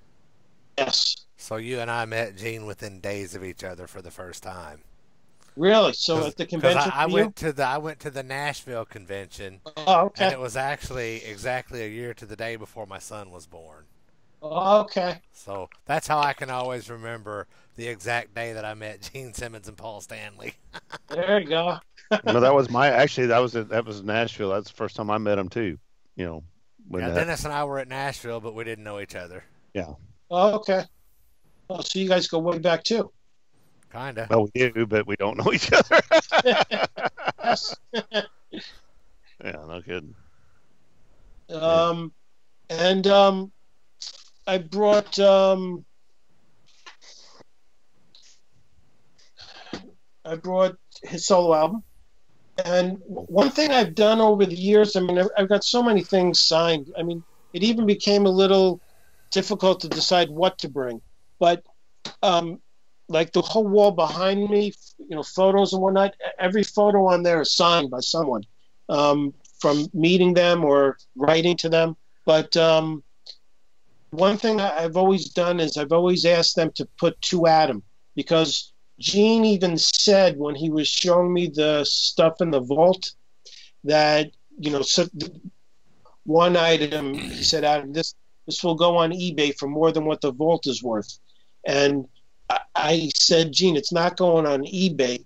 Yes. So you and I met Gene within days of each other for the first time. Really? So at the convention, I for you? I went to the Nashville convention, Oh, and okay. it was actually exactly a year to the day before my son was born. Oh, okay. So that's how I can always remember the exact day that I met Gene Simmons and Paul Stanley. There you go. No, that was my actually that was Nashville. That's the first time I met him too. You know, when Yeah, that Dennis and I were at Nashville, but we didn't know each other. yeah. Oh, okay. Oh, so you guys go way back too. Kinda. Well, we do, but we don't know each other. Yes. Yeah, no kidding. And I brought his solo album. And one thing I've done over the years, I mean, I've got so many things signed. I mean, it even became a little difficult to decide what to bring. But like the whole wall behind me, photos and whatnot, every photo on there is signed by someone from meeting them or writing to them. But one thing I've always done is I've always asked them to put to Adam, because Gene even said when he was showing me the stuff in the vault that, so one item, he said, Adam, this will go on eBay for more than what the vault is worth. And I said, Gene, it's not going on eBay.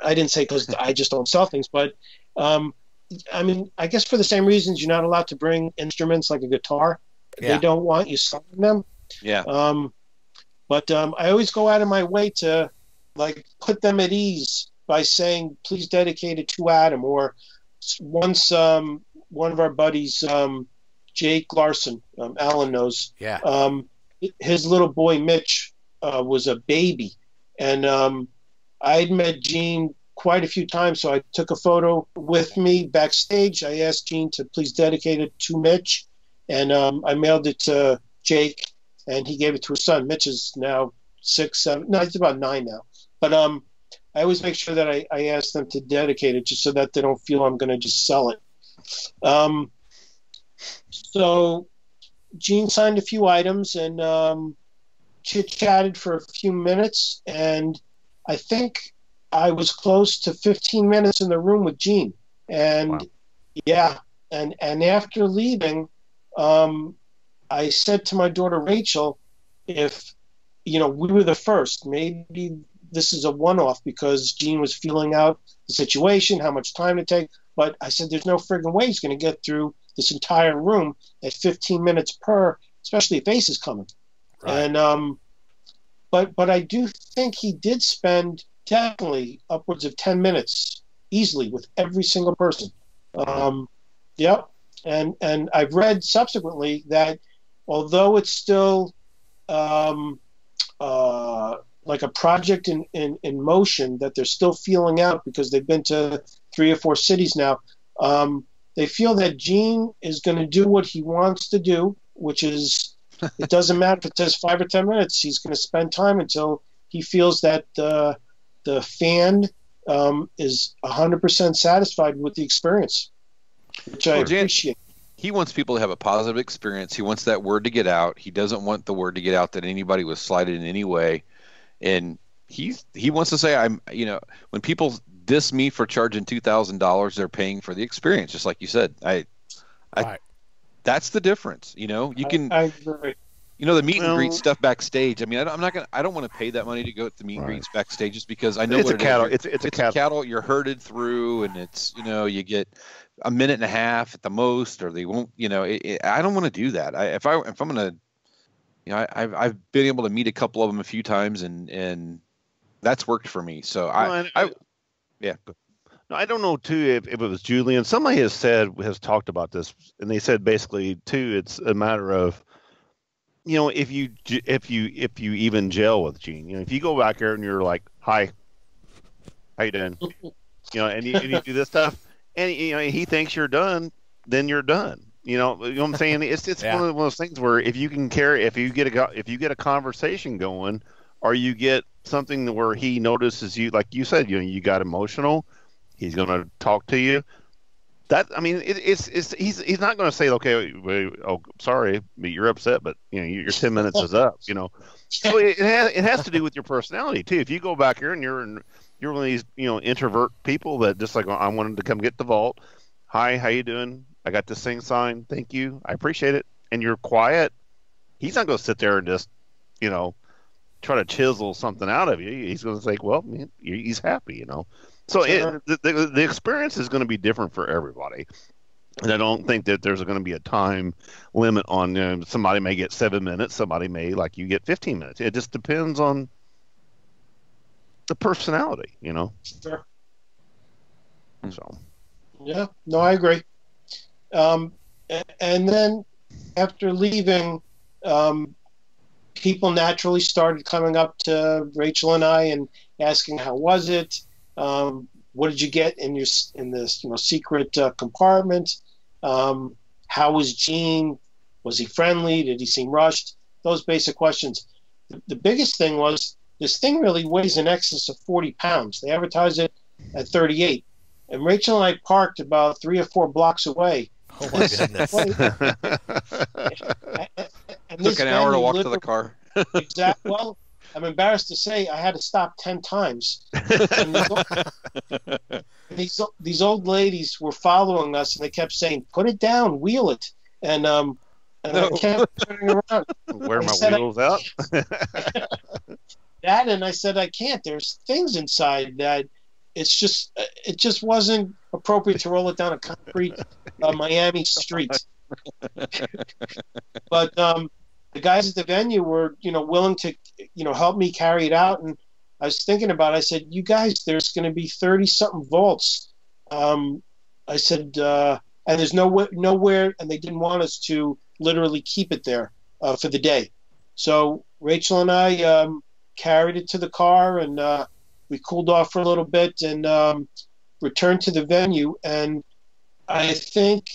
I didn't say because I just don't sell things, but I mean, I guess for the same reasons you're not allowed to bring instruments like a guitar. Yeah. They don't want you selling them. Yeah. But I always go out of my way to put them at ease by saying, please dedicate it to Adam. Or once one of our buddies, Jake Larson, Alan knows, Yeah. His little boy Mitch was a baby, and I'd met Gene quite a few times, so I took a photo with me backstage. I asked Gene to please dedicate it to Mitch, and I mailed it to Jake, and he gave it to his son. Mitch is now 6, 7, no, he's about 9 now. But I always make sure that I ask them to dedicate it just so that they don't feel I'm going to just sell it. So Gene signed a few items and chit-chatted for a few minutes, and I think I was close to 15 minutes in the room with Gene. And Wow. yeah, and after leaving, I said to my daughter Rachel, if we were the first, maybe this is a one-off because Gene was feeling out the situation, how much time to take. But I said, there's no friggin' way he's going to get through this entire room at 15 minutes per, especially if Ace is coming. Right. And but I do think he did spend definitely upwards of 10 minutes easily with every single person. Yep. And I've read subsequently that although it's still like a project in motion that they're still feeling out because they've been to 3 or 4 cities now, they feel that Gene is going to do what he wants to do, which is, it doesn't matter if it says 5 or 10 minutes, he's going to spend time until he feels that the fan is 100% satisfied with the experience, which I appreciate. He wants people to have a positive experience. He wants that word to get out. He doesn't want the word to get out that anybody was slighted in any way. And he wants to say, when people diss me for charging $2,000, they're paying for the experience. Just like you said, Right. That's the difference. You can, I agree. the meet and greet stuff backstage. I mean, I don't want to pay that money to go to the meet and greets backstage just because I know It's what a cattle. it is. It's a cattle. You're herded through, and it's, you get a minute and a half at the most, or they won't, I don't want to do that. If I'm going to, I've been able to meet a couple of them a few times, and that's worked for me. So yeah. No, I don't know too if it was Julian. Somebody has talked about this, and they said basically too, it's a matter of, if you even gel with Gene, if you go back there and you're like, hi, how you doing, and you do this stuff, and he thinks you're done, then you're done. You know what I'm saying? It's Yeah. one of those things where if you get a conversation going, or you get something where he notices you, like you said, you got emotional, he's going to talk to you. That, I mean, he's not going to say, okay, sorry, but you're upset, but your 10 minutes is up. So it has to do with your personality too. If you go back here and you're one of these, introvert people that just like, I wanted to come get the vault. Hi, how you doing? I got this thing signed. Thank you. I appreciate it. And you're quiet. He's not going to sit there and just, try to chisel something out of you. He's going to say, well, man, he's happy, So Sure. the experience is going to be different for everybody. And I don't think that there's going to be a time limit on, somebody may get 7 minutes, somebody may, like you, get 15 minutes. It just depends on the personality, Sure. So. Yeah. No, I agree. And then after leaving, people naturally started coming up to Rachel and I and asking, how was it? What did you get in this secret compartment? How was Gene? Was he friendly? Did he seem rushed? Those basic questions. The biggest thing was this thing really weighs in excess of 40 pounds. They advertise it at 38. And Rachel and I parked about 3 or 4 blocks away. Oh, my goodness. It took an hour to walk to the car. Exactly. Well, I'm embarrassed to say I had to stop 10 times. And these old ladies were following us, and they kept saying, "Put it down, wheel it." And I kept turning around. Wear my wheels out. That, and I said, I can't. There's things inside that it just wasn't appropriate to roll it down a concrete Miami street. But the guys at the venue were, willing to, help me carry it out. And I was thinking about it. I said, you guys, there's going to be 30-something vaults. I said, and there's nowhere, and they didn't want us to literally keep it there for the day. So Rachel and I carried it to the car, and we cooled off for a little bit and returned to the venue. And I think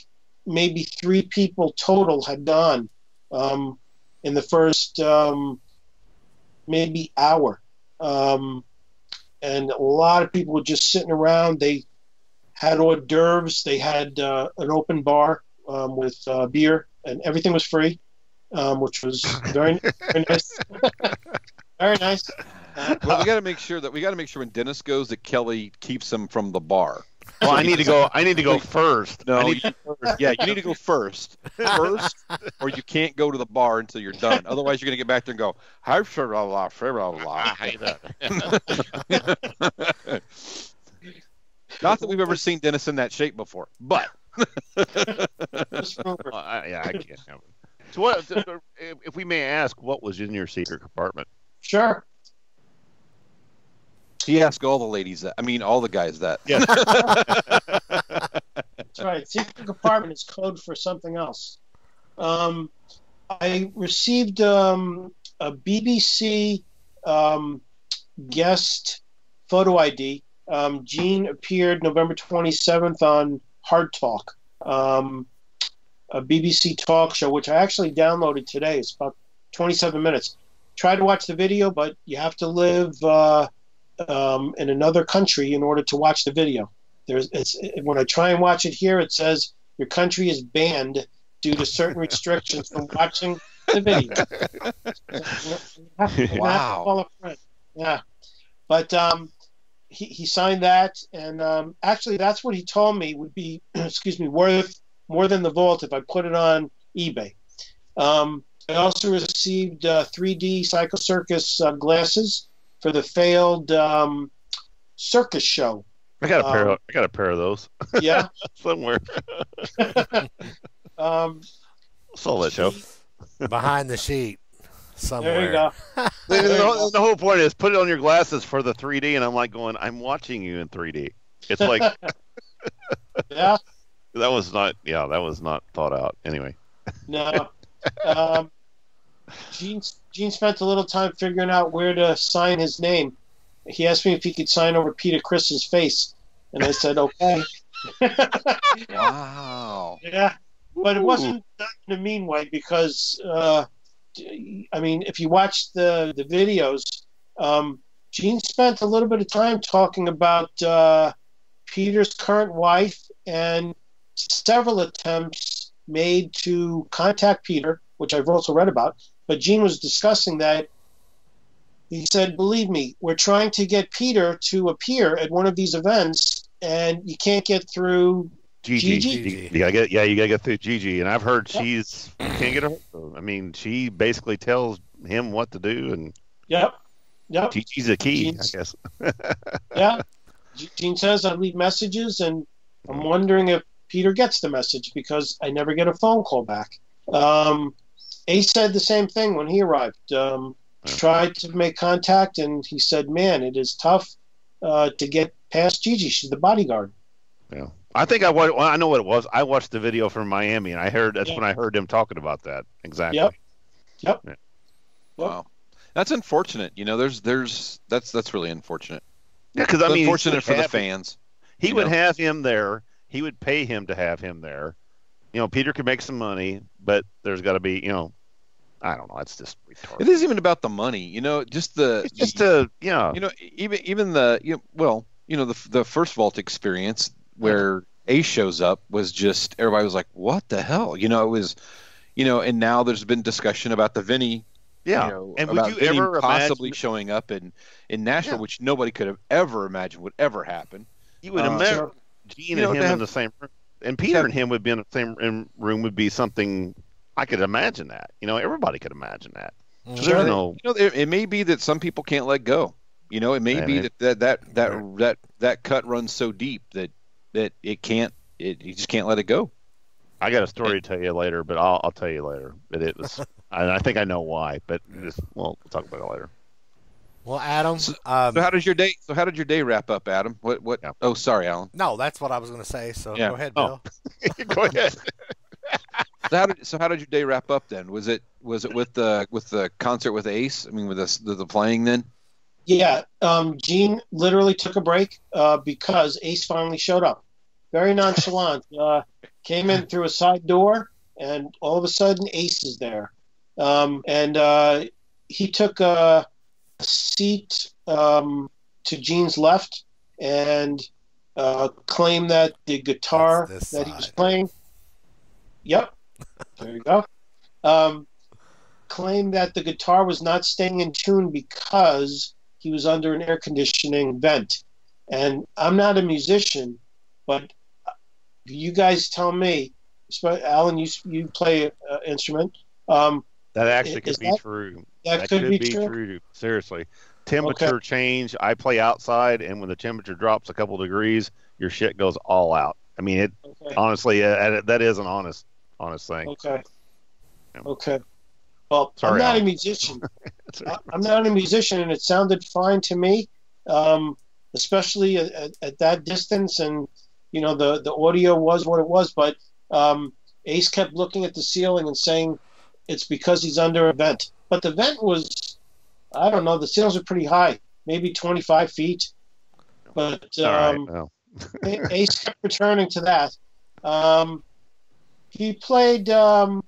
maybe 3 people total had gone in the first maybe hour. And a lot of people were just sitting around. They had hors d'oeuvres. They had an open bar with beer, and everything was free, which was very, very nice. Very nice. Well, we got to make sure when Dennis goes that Kelly keeps him from the bar. Well, I need to go first. No, you need to go first, or you can't go to the bar until you're done. Otherwise, you're going to get back there and go, "Hi, Not that we've ever seen Dennis in that shape before, but I can't have it. So, what if we may ask, what was in your secret compartment? Sure. he asked all the ladies that. I mean, all the guys that. Yes. That's right. Secret compartment is code for something else. I received a BBC guest photo ID. Gene appeared November 27th on Hard Talk, a BBC talk show, which I actually downloaded today. It's about 27 minutes. Tried to watch the video, but you have to live in another country in order to watch the video. When I try and watch it here, it says your country is banned due to certain restrictions from watching the video. Wow. Yeah. But he signed that, and actually that's what he told me would be, worth more than the vault if I put it on eBay. I also received 3D Psycho Circus glasses for the failed circus show. I got a pair of those. Yeah. Somewhere. Saw that show. Behind the sheet somewhere. There you go. The whole point is put it on your glasses for the 3D, and I'm like going, I'm watching you in 3D. It's like, Yeah. that was not thought out. Anyway. No. Gene spent a little time figuring out where to sign his name. He asked me if he could sign over Peter Criss's face, and I said, okay. Wow. Yeah. But it wasn't done in a mean way because, if you watch the videos, Gene spent a little bit of time talking about Peter's current wife and several attempts made to contact Peter, which I've also read about. But Gene was discussing that He said, "Believe me, we're trying to get Peter to appear at one of these events, and you can't get through Gigi. Gigi." You gotta get through Gigi, and I've heard Yep. you can't get her. I mean, she basically tells him what to do, and Yep. Gigi's a key, Gene's- I guess. Yeah. Gene says, "I leave messages, and I'm wondering if Peter gets the message because I never get a phone call back." Ace said the same thing when he arrived. Tried to make contact, and he said, "Man, it is tough to get past Gigi. She's the bodyguard." Yeah, I think I know what it was. I watched the video from Miami, and that's Yeah. when I heard them talking about that exactly. Yep. Yeah. Wow, that's unfortunate. That's really unfortunate. Yeah, because I mean, unfortunate for the fans. He would have him there. He would pay him to have him there. Peter could make some money, but there's got to be, I don't know. It's just retarded. It isn't even about the money, Just the. It's just even the first vault experience where Ace shows up was just everybody was like, "What the hell?" It was, and now there's been discussion about the Vinny. Yeah, and would about you Vinny ever possibly imagine showing up in Nashville, which nobody could have ever imagined would ever happen? You would imagine Gene and him in the same room, and Peter and him would be in the same room would be something. I could imagine that. Everybody could imagine that. Sure. It may be that some people can't let go. It may be that cut runs so deep that you just can't let it go. I got a story to tell you later, but I'll tell you later. But it was, I think I know why, but we'll talk about it later. Well, Adam. So how did your day? So how did your day wrap up, Adam? What? Yeah. Oh, sorry, Alan. No, that's what I was going to say. So Yeah. go ahead, Bill. Go ahead. So how did your day wrap up then? Was it with the concert with Ace? I mean, with the playing then? Yeah. Gene literally took a break because Ace finally showed up. Very nonchalant. Came in through a side door, and all of a sudden Ace is there. And he took a seat to Gene's left and claimed that the guitar That's this that he was side. playing. Yep. There you go. Claimed that the guitar was not staying in tune because he was under an air conditioning vent. And I'm not a musician, but you guys tell me, Alan, you play an instrument. That actually could Is be that- true. That could be true. true. Seriously. Temperature change. I play outside, and when the temperature drops a couple degrees, your shit goes all out. I mean, Okay. honestly, that is an honest thing. Okay. Yeah. Okay. Well, Sorry, I'm not Alan. a musician. I'm not a musician, and it sounded fine to me, especially at that distance. And the audio was what it was. But Ace kept looking at the ceiling and saying it's because he's under a vent. But the vent was, I don't know, the ceilings are pretty high, maybe 25 feet. But All right. Well, Ace kept returning to that. He played a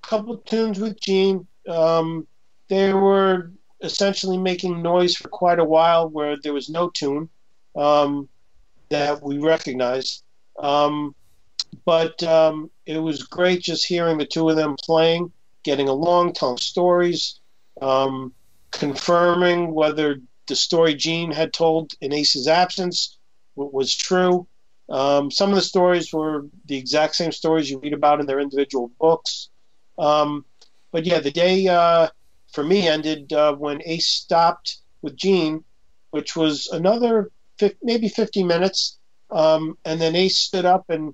couple tunes with Gene. They were essentially making noise for quite a while where there was no tune that we recognized. But it was great just hearing the two of them playing, getting along, telling stories, confirming whether the story Gene had told in Ace's absence was true. Some of the stories were the exact same stories you read about in their individual books. But yeah, the day for me ended when Ace stopped with Gene, which was another maybe 50 minutes. And then Ace stood up and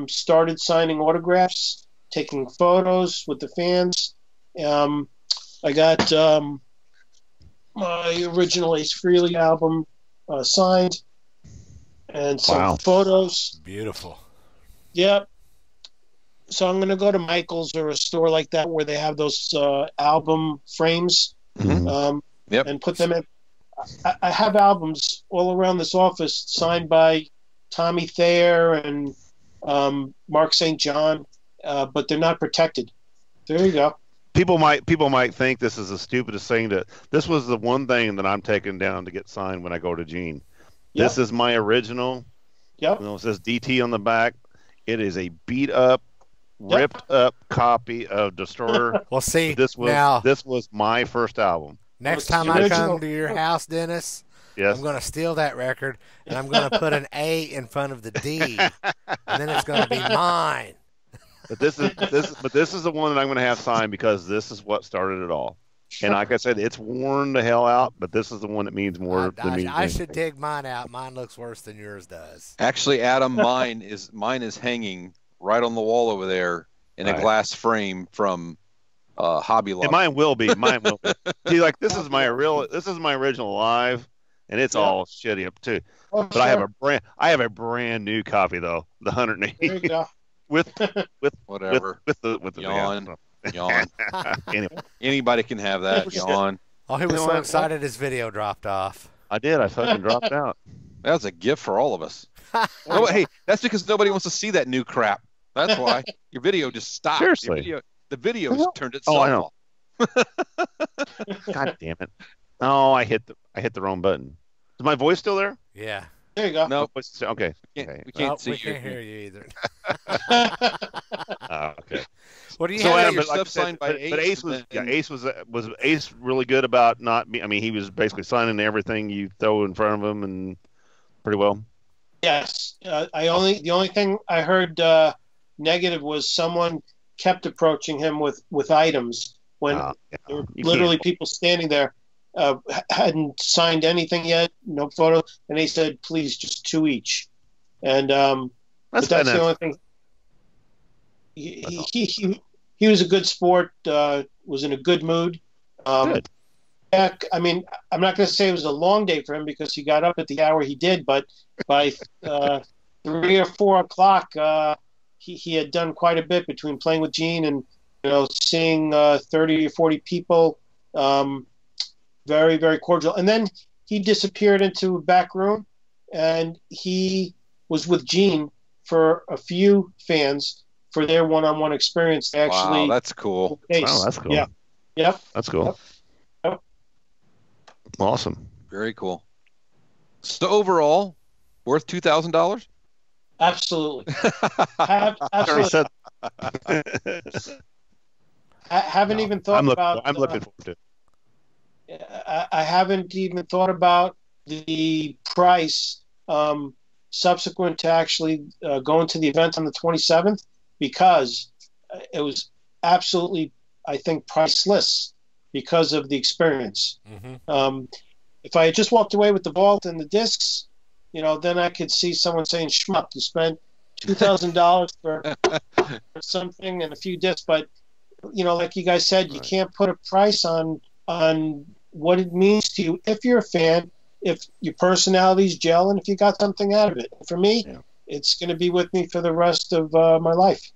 started signing autographs, taking photos with the fans. I got my original Ace Frehley album signed and some photos. Beautiful. Yep. So I'm going to go to Michael's or a store like that where they have those album frames and put them in. I have albums all around this office signed by Tommy Thayer and Mark St. John, but they're not protected. There you go. people might think this is the stupidest thing. This was the one thing that I'm taking down to get signed when I go to Gene. Yep. This is my original. Yep. It says DT on the back. It is a beat up, ripped up copy of Destroyer. Well, see, This was my first album. Next What's time the I original? come to your house, Dennis, Yes. I'm going to steal that record and I'm going to put an A in front of the D, and then it's going to be mine. But this is the one that I'm going to have signed because this is what started it all. And like I said, it's worn the hell out, but this is the one that means more to me. I should dig mine out. Mine looks worse than yours does. Actually, Adam, mine is hanging right on the wall over there in a glass frame from Hobby Lobby. And mine will be. Mine will be. See, like this is my original live, and it's all shitty up too. Oh, But I have a brand new copy though, the 180 There you go. with Whatever. with the Yawn. Yawn. Anyway, anybody can have that. Yawn. Oh, he was You know so what? excited his video dropped off. I did. I fucking dropped out. That was a gift for all of us. Oh, hey, that's because nobody wants to see that new crap. That's why your video just stopped. Seriously. The video just turned itself I know. off. God damn it! Oh, I hit the wrong button. Is my voice still there? Yeah. There you go. No, Okay. we Okay. can't see we you. can't hear you either. Okay. What do you So, have? Adam, your your stuff signed by Ace was Ace really good about not. I mean, he was basically signing everything you throw in front of him, and pretty well. Yes. The only thing I heard negative was someone kept approaching him with items when there were literally people standing there hadn't signed anything yet, no photo, and they said, "Please, just 2 each." And that's the only thing. He was a good sport. Was in a good mood. Good. Yeah, I mean, I'm not going to say it was a long day for him because he got up at the hour he did, but by 3 or 4 o'clock, he had done quite a bit between playing with Gene and seeing 30 or 40 people. Very, very cordial. And then he disappeared into a back room, and he was with Gene for a few fans for their one-on-one experience. They actually, wow, that's cool. Wow, that's cool. Yeah. Yep. That's cool. Yep. Awesome. Very cool. So overall, worth $2,000? Absolutely. I already Absolutely. said. I haven't even thought about. I'm looking forward to it. I haven't even thought about the price subsequent to actually going to the event on the 27th because it was absolutely, I think, priceless because of the experience. Mm-hmm. If I had just walked away with the vault and the discs, then I could see someone saying, "Schmuck, you spent $2,000 for something and a few discs." But like you guys said, you can't put a price on what it means to you if you're a fan, if your personality's gel, and if you got something out of it. For me, it's going to be with me for the rest of my life.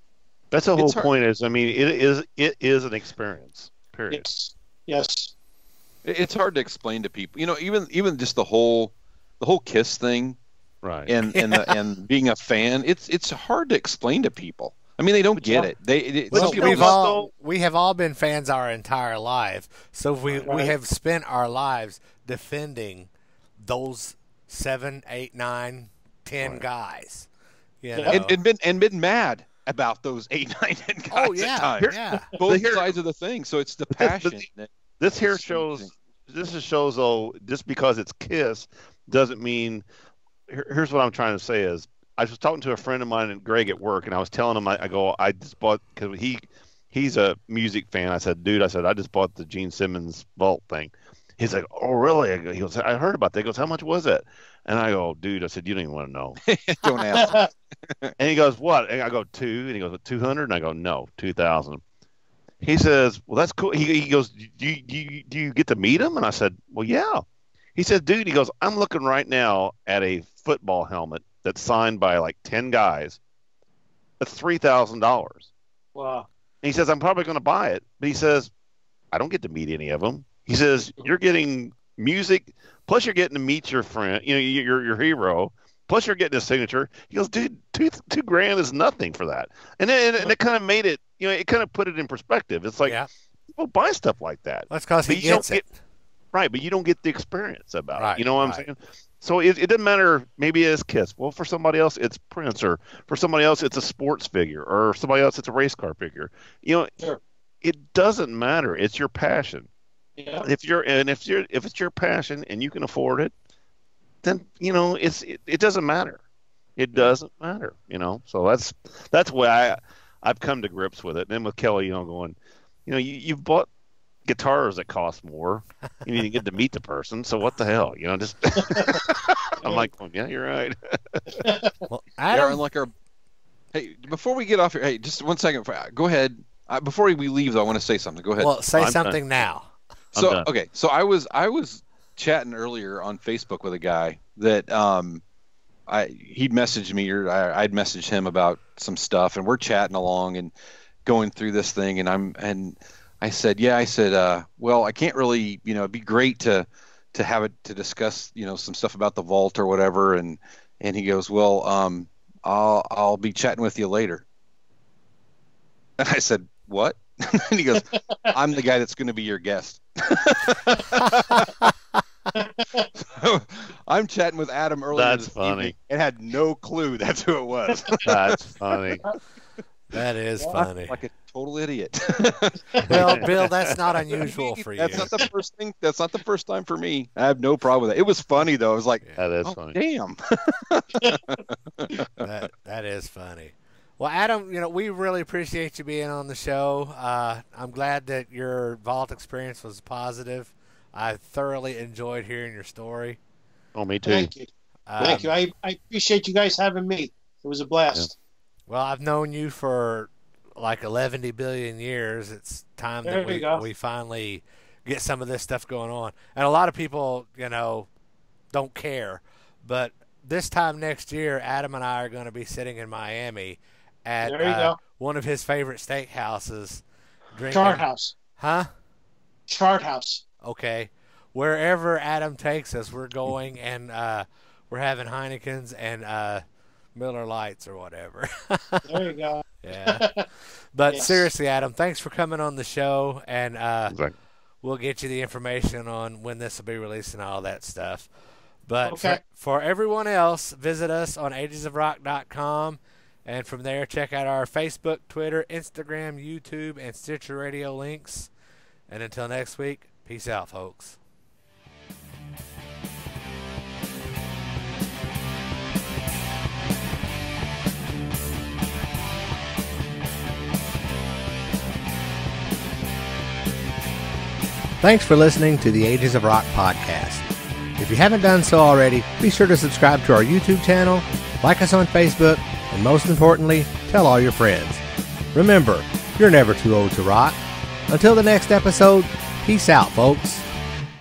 That's the whole point. I mean, it is an experience. Period. Yes. It's hard to explain to people. Even just the whole Kiss thing, Right. And being a fan, it's hard to explain to people. I mean, they don't get it. We have all been fans our entire life, so we have spent our lives defending those 7, 8, 9, 10 guys. And been mad about those 8, 9, 10 guys. Oh yeah, at times. yeah. Both sides of the thing. So it's the passion. This shows though, just because it's Kiss doesn't mean. Here's what I'm trying to say is. I was talking to a friend of mine, Greg, at work, and I was telling him, I just bought, because he's a music fan. I said, dude, I just bought the Gene Simmons vault thing. He's like, oh, really? He goes, I heard about that. He goes, how much was it? And I go, dude, I said, you don't even want to know. Don't ask. And he goes, what? And I go, 2. And he goes, 200? And I go, no, 2,000. He says, well, that's cool. He goes, do you get to meet him? And I said, well, yeah. He said, dude, he goes, I'm looking right now at a football helmet that's signed by like 10 guys. That's $3,000. Wow. And he says, I'm probably going to buy it. But he says, I don't get to meet any of them. He says, you're getting music, plus you're getting to meet your friend, your hero, plus you're getting a signature. He goes, dude, $2,000 is nothing for that. And it kind of made it, it kind of put it in perspective. It's like, people buy stuff like that. That's because he gets it. Right, but you don't get the experience about it. You know what I'm saying? So it doesn't matter. Maybe it's Kiss. Well, for somebody else, it's Prince, or for somebody else, it's a sports figure, or somebody else, it's a race car figure. Sure. It doesn't matter. It's your passion. Yeah. If it's your passion and you can afford it, then it doesn't matter. It doesn't matter, So that's why I've come to grips with it. And then with Kelly, going, you've bought guitars that cost more. You need to get to meet the person. So what the hell, just I'm like, oh, yeah, you're right. Well, Hey, before we get off here, hey, just 1 second. Go ahead. Before we leave, though, I want to say something. Go ahead. Well, say I'm something done. now. So okay, so I was chatting earlier on Facebook with a guy that he'd messaged me, or I'd messaged him about some stuff, and we're chatting along and going through this thing, and I said, well, I can't really, it'd be great to have it to discuss, some stuff about the vault or whatever, and he goes, well, I'll be chatting with you later. And I said, what? And he goes, I'm the guy that's going to be your guest. So, I'm chatting with Adam earlier. That's funny. And had no clue that's who it was. That's funny. That is funny. Like a total idiot. Well, Bill, that's not unusual for you. That's not the first thing. That's not the first time for me. I have no problem with it. It was funny though. I was like, that is funny. Damn. That is funny. Well, Adam, we really appreciate you being on the show. I'm glad that your vault experience was positive. I thoroughly enjoyed hearing your story. Oh, me too. Thank you. Thank you. I appreciate you guys having me. It was a blast. Well, I've known you for like 11 billion years. It's time that we finally get some of this stuff going on. And a lot of people, don't care. But this time next year, Adam and I are going to be sitting in Miami at one of his favorite steakhouses. Chart House. Huh? Chart House. Okay. Wherever Adam takes us, we're going, and we're having Heineken's and Miller Lights or whatever. There you go. Yeah. But Yes. seriously, Adam, thanks for coming on the show, and Exactly. we'll get you the information on when this will be released and all that stuff. But Okay. for everyone else, visit us on agesofrock.com, and from there, check out our Facebook, Twitter, Instagram, YouTube, and Stitcher Radio links. And until next week, peace out, folks. Thanks for listening to the Ages of Rock podcast. If you haven't done so already, be sure to subscribe to our YouTube channel, like us on Facebook, and most importantly, tell all your friends. Remember, you're never too old to rock. Until the next episode, peace out, folks.